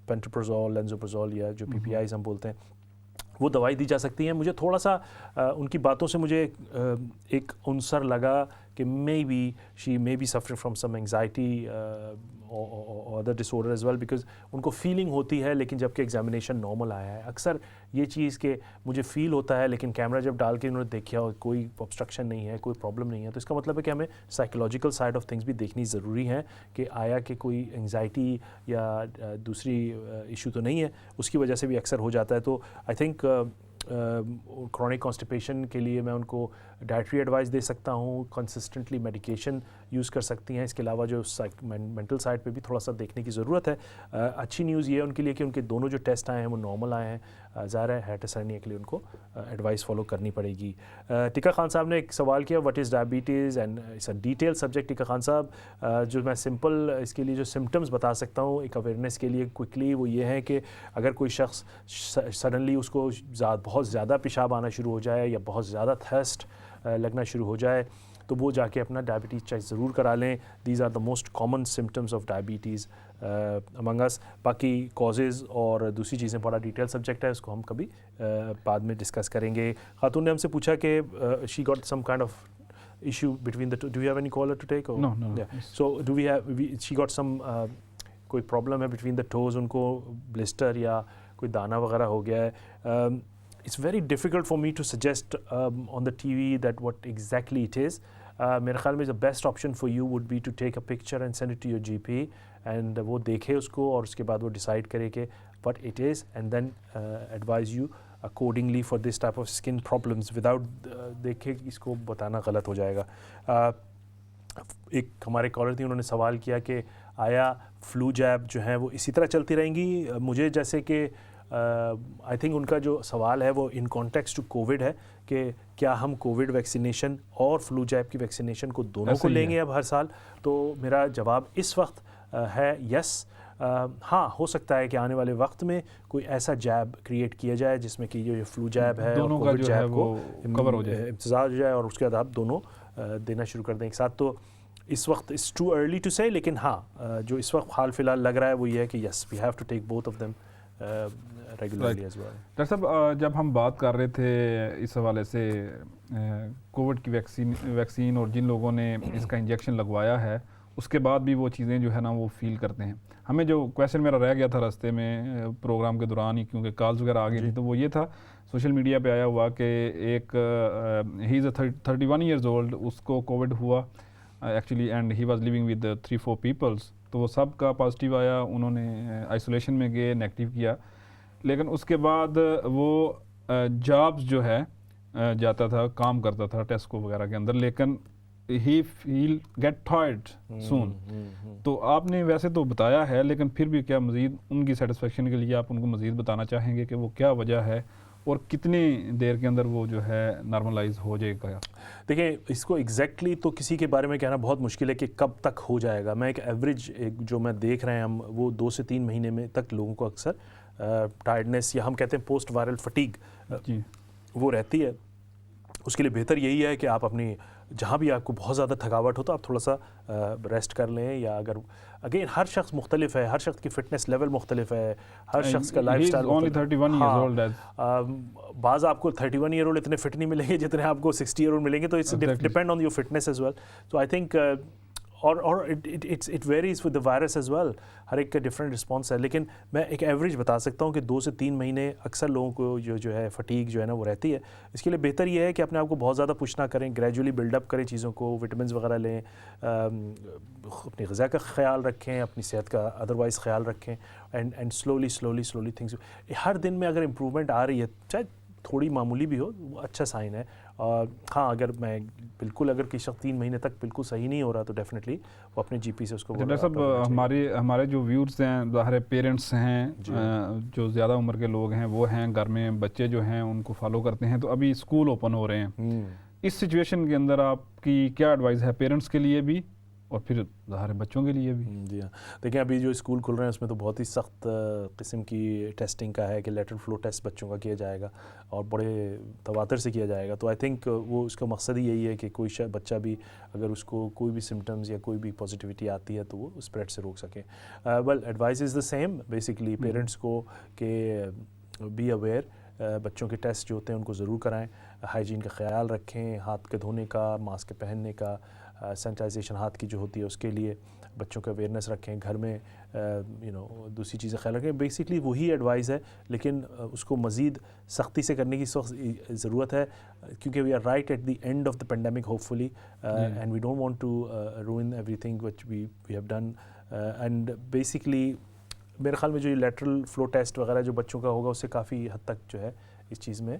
पेंटोप्रोजोल, लेंजोप्रोजोल, या जो PPIs हम बोलते हैं, वो दवाई दी जा सकती है। मुझे थोड़ा सा उनकी बातों से मुझे एक अनसर लगा कि may be she may be suffering from some anxiety और other disorder as well, because उनको फीलिंग होती है, लेकिन जबकि एग्जामिनेशन नॉर्मल आया है। अक्सर ये चीज़ के मुझे फ़ील होता है, लेकिन कैमरा जब डाल के उन्होंने देखा और कोई ऑब्स्ट्रक्शन नहीं है, कोई प्रॉब्लम नहीं है, तो इसका मतलब है कि हमें साइकोलॉजिकल साइड ऑफ थिंग्स भी देखनी ज़रूरी है कि आया कि कोई एंग्जाइटी या दूसरी इशू तो नहीं है, उसकी वजह से भी अक्सर हो जाता है। तो आई थिंक क्रॉनिक कॉन्स्टिपेशन के लिए मैं उनको डाइटरी एडवाइस दे सकता हूँ, कंसिस्टेंटली मेडिकेशन यूज़ कर सकती हैं। इसके अलावा जो मेंटल साइड पे भी थोड़ा सा देखने की ज़रूरत है। अच्छी न्यूज़ ये है उनके लिए कि उनके दोनों जो टेस्ट आए हैं वो नॉर्मल आए हैं। ज़ाहिर है हार्ट hernia के लिए उनको एडवाइस फॉलो करनी पड़ेगी। टिका खान साहब ने एक सवाल किया, what is diabetes, and it's a detail subject. टिका खान साहब, जो मैं सिंपल इसके लिए जो सिम्टम्स बता सकता हूँ एक अवेयरनेस के लिए क्विकली, वो ये है कि अगर कोई शख्स सडनली उसको बहुत ज़्यादा पेशाब आना शुरू हो जाए या बहुत ज़्यादा थर्स्ट लगना शुरू हो जाए, तो वो जाके अपना डायबिटीज़ चेक ज़रूर करा लें। These are the most common symptoms of diabetes among us. बाकी कॉजेज़ और दूसरी चीज़ें बड़ा डिटेल सब्जेक्ट है, उसको हम कभी बाद में डिस्कस करेंगे। खातून ने हमसे पूछा कि she got some kind of issue between the two. Do you have any caller to take? Or? No. Yeah. So do we have? She got some कोई प्रॉब्लम है between the toes, उनको blister या कोई दाना वगैरह हो गया है। It's very difficult for me to suggest on the TV that what exactly it is. मेरे ख्याल में the best option for you would be to take a picture and send it to your GP, and वो देखे उसको और उसके बाद वो decide करे कि what it is, and then advise you accordingly for this type of skin problems. Without देखे इसको बताना गलत हो जाएगा। एक हमारे कॉलर थी, उन्होंने सवाल किया कि आया फ्लू जैब जो है वो इसी तरह चलती रहेंगी। मुझे जैसे कि आई थिंक उनका जो सवाल है वो इन कॉन्टेक्स्ट टू कोविड है कि क्या हम कोविड वैक्सीनेशन और फ्लू जैब की वैक्सीनेशन को दोनों को लेंगे अब हर साल। तो मेरा जवाब इस वक्त है यस। हाँ, हो सकता है कि आने वाले वक्त में कोई ऐसा जैब क्रिएट किया जाए जिसमें कि ये फ्लू जैब है और कोविड जैब को कवर हो जाए, इम्तिजाज हो जाए, और उसके बाद आप दोनों देना शुरू कर दें एक साथ। तो इस वक्त इट्स टू अर्ली टू से, लेकिन हाँ जो इस वक्त हाल फिलहाल लग रहा है वो ये है कि yes we have to take both of them regularly as well. Doctor साहब, जब हम बात कर रहे थे इस हवाले से कोविड की वैक्सीन और जिन लोगों ने इसका इंजेक्शन लगवाया है उसके बाद भी वो चीज़ें जो है ना वो फील करते हैं। हमें जो क्वेश्चन मेरा रह गया था रास्ते में प्रोग्राम के दौरान ही, क्योंकि कॉल्स वगैरह आ गई थी, तो वो ये था सोशल मीडिया पे आया हुआ कि एक ही इज़ 31 years old, उसको कोविड हुआ actually, and he was living with 3-4 peoples. तो वो सब का पॉजिटिव आया, उन्होंने आइसोलेशन में गए, नेगेटिव किया, लेकिन उसके बाद वो जॉब्स जो है जाता था, काम करता था टेस्को वगैरह के अंदर, लेकिन ही फील गेट टायर्ड सून। तो आपने वैसे तो बताया है, लेकिन फिर भी क्या मज़ीद उनकी सेटिस्फेक्शन के लिए आप उनको मज़ीद बताना चाहेंगे कि वो क्या वजह है और कितनी देर के अंदर वो जो है नॉर्मलाइज हो जाएगा? देखिए, इसको एग्जैक्टली तो किसी के बारे में कहना बहुत मुश्किल है कि कब तक हो जाएगा। मैं एक एवरेज जो मैं देख रहे हैं हम, वो 2 से 3 महीने में तक लोगों को अक्सर टायर्डनेस या हम कहते हैं पोस्ट वायरल फटीग वो रहती है। उसके लिए बेहतर यही है कि आप अपनी जहाँ भी आपको बहुत ज़्यादा थकावट हो तो आप थोड़ा सा रेस्ट कर लें, या अगर अगेन हर शख्स मुख्तलिफ है, हर शख्स की फिटनेस लेवल मुख्तलिफ है, हर शख्स का लाइफस्टाइल बाज़ आपको 31 ईयर ओल्ड इतने फिट नहीं मिलेंगे जितने आपको 60 ईयर ओल्ड मिलेंगे, तो it's depend on your fitness as well. तो आई थिंक और it varies with the virus as well, हर एक का डिफरेंट रिस्पॉन्स है। लेकिन मैं एक एवरेज बता सकता हूँ कि 2 से 3 महीने अक्सर लोगों को जो है फटीग जो है ना वो रहती है। इसके लिए बेहतर ये है कि अपने आप को बहुत ज़्यादा पुश ना करें, ग्रेजुअली बिल्डअप करें चीज़ों को, विटामिन वगैरह लें, अपनी ग़िज़ा का ख्याल रखें, अपनी सेहत का अदरवाइज़ ख्याल रखें, एंड स्लोली थिंग्स। हर दिन में अगर इम्प्रूवमेंट आ रही है, चाहे थोड़ी मामूली भी हो, वो अच्छा साइन है। और हाँ, अगर मैं बिल्कुल अगर किसी शख्स 3 महीने तक बिल्कुल सही नहीं हो रहा तो डेफिनेटली वो अपने जीपी से उसको। डॉक्टर साहब, हमारे जो व्यूअर्स हैं, ज़ाहिर पेरेंट्स हैं, जो ज़्यादा उम्र के लोग हैं, वो हैं घर में, बच्चे जो हैं उनको फॉलो करते हैं, तो अभी स्कूल ओपन हो रहे हैं, इस सिचुएशन के अंदर आपकी क्या एडवाइस है पेरेंट्स के लिए भी और फिर ज़ाहिर बच्चों के लिए भी? जी हाँ, देखिए अभी जो स्कूल खुल रहे हैं उसमें तो बहुत ही सख्त किस्म की टेस्टिंग का है कि लेटरल फ्लो टेस्ट बच्चों का किया जाएगा और बड़े तवातर से किया जाएगा। तो आई थिंक वो उसका मकसद ही यही है कि कोई बच्चा भी अगर उसको कोई भी सिम्टम्स या कोई भी पॉजिटिविटी आती है तो वो स्प्रेड से रोक सकें। Well, advice is the same basically parents को कि बी अवेयर, बच्चों के टेस्ट जो होते हैं उनको ज़रूर कराएं, हाइजीन का ख्याल रखें, हाथ के धोने का, मास्क पहनने का, सैनिटाइजेशन हाथ की जो होती है उसके लिए बच्चों का अवेयरनेस रखें, घर में दूसरी चीज़ें ख्याल रखें। बेसिकली वही एडवाइस है, लेकिन उसको मज़ीद सख्ती से करने की ज़रूरत है क्योंकि we are right at the end of the pandemic hopefully, and we don't want to ruin everything which we have done. And basically मेरे ख्याल में जो ये लेटरल फ्लो टेस्ट वगैरह जो बच्चों का होगा उससे काफ़ी हद तक जो है इस चीज़ में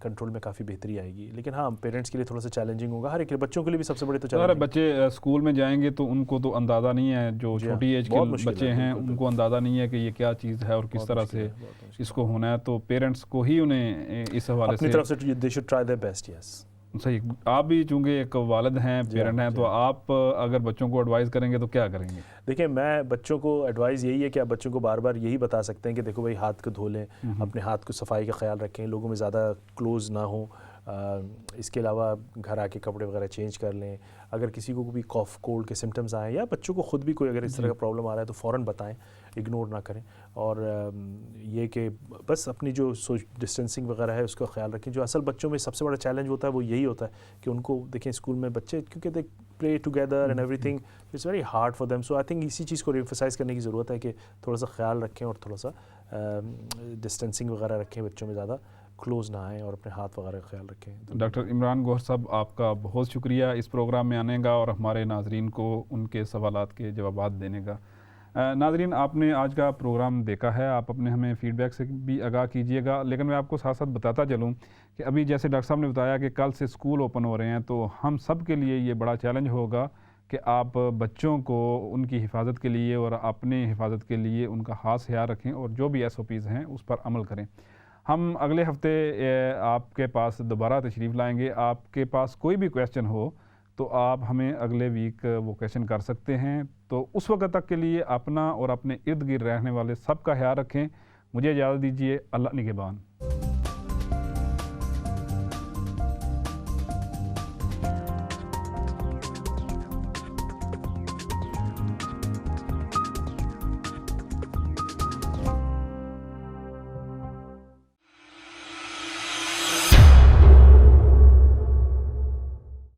कंट्रोल में काफ़ी बेहतरी आएगी। लेकिन हाँ, पेरेंट्स के लिए थोड़ा सा चैलेंजिंग होगा, हर एक बच्चों के लिए भी सबसे बड़े तो चैलेंजिंग। बच्चे स्कूल में जाएंगे तो उनको तो अंदाज़ा नहीं है, जो छोटी एज के बच्चे हैं उनको अंदाज़ा नहीं है कि ये क्या चीज़ है और किस तरह से इसको होना है, तो पेरेंट्स को ही उन्हें इस हवाले से अपनी तरफ से they should try their best. Yes, सही। आप भी चूँकि एक वालिद हैं, पेरेंट हैं, तो आप अगर बच्चों को एडवाइस करेंगे तो क्या करेंगे? देखिए, मैं बच्चों को एडवाइस यही है कि आप बच्चों को बार बार यही बता सकते हैं कि देखो भाई, हाथ को धो लें, अपने हाथ को सफाई का ख्याल रखें, लोगों में ज़्यादा क्लोज ना हो। इसके अलावा घर आके कपड़े वगैरह चेंज कर लें। अगर किसी को भी कॉफ कोल्ड के सिम्टम्स आए या बच्चों को खुद भी कोई अगर इस तरह का प्रॉब्लम आ रहा है तो फ़ौरन बताएं, इग्नोर ना करें। और ये कि बस अपनी जो डिस्टेंसिंग वगैरह है उसका ख्याल रखें। जो असल बच्चों में सबसे बड़ा चैलेंज होता है वो यही होता है कि उनको देखें स्कूल में बच्चे क्योंकि they play together and everything, it's very hard for them. So I think इसी चीज़ को एम्फसाइज़ करने की ज़रूरत है कि थोड़ा सा ख्याल रखें और थोड़ा सा डिस्टेंसिंग वगैरह रखें, बच्चों में ज़्यादा क्लोज ना आएँ और अपने हाथ वगैरह का ख्याल रखें। डॉक्टर इमरान गौहर साहब, आपका बहुत शुक्रिया इस प्रोग्राम में आने का और हमारे नाजरीन को उनके सवालात के जवाबात देने का। नाजरीन, आपने आज का प्रोग्राम देखा है, आप अपने हमें फ़ीडबैक से भी आगाह कीजिएगा। लेकिन मैं आपको साथ साथ बताता चलूँ कि अभी जैसे डॉक्टर साहब ने बताया कि कल से स्कूल ओपन हो रहे हैं, तो हम सब के लिए ये बड़ा चैलेंज होगा कि आप बच्चों को उनकी हिफाजत के लिए और अपने हिफाजत के लिए उनका खास ख्याल रखें और जो भी SOPs हैं उस पर अमल करें। हम अगले हफ्ते आपके पास दोबारा तशरीफ़ लाएंगे। आपके पास कोई भी क्वेश्चन हो तो आप हमें अगले वीक वो क्वेश्चन कर सकते हैं। तो उस वक्त तक के लिए अपना और अपने इर्द गिर्द रहने वाले सब का ख्याल रखें। मुझे इजाज़त दीजिए। अल्लाह निगहबान।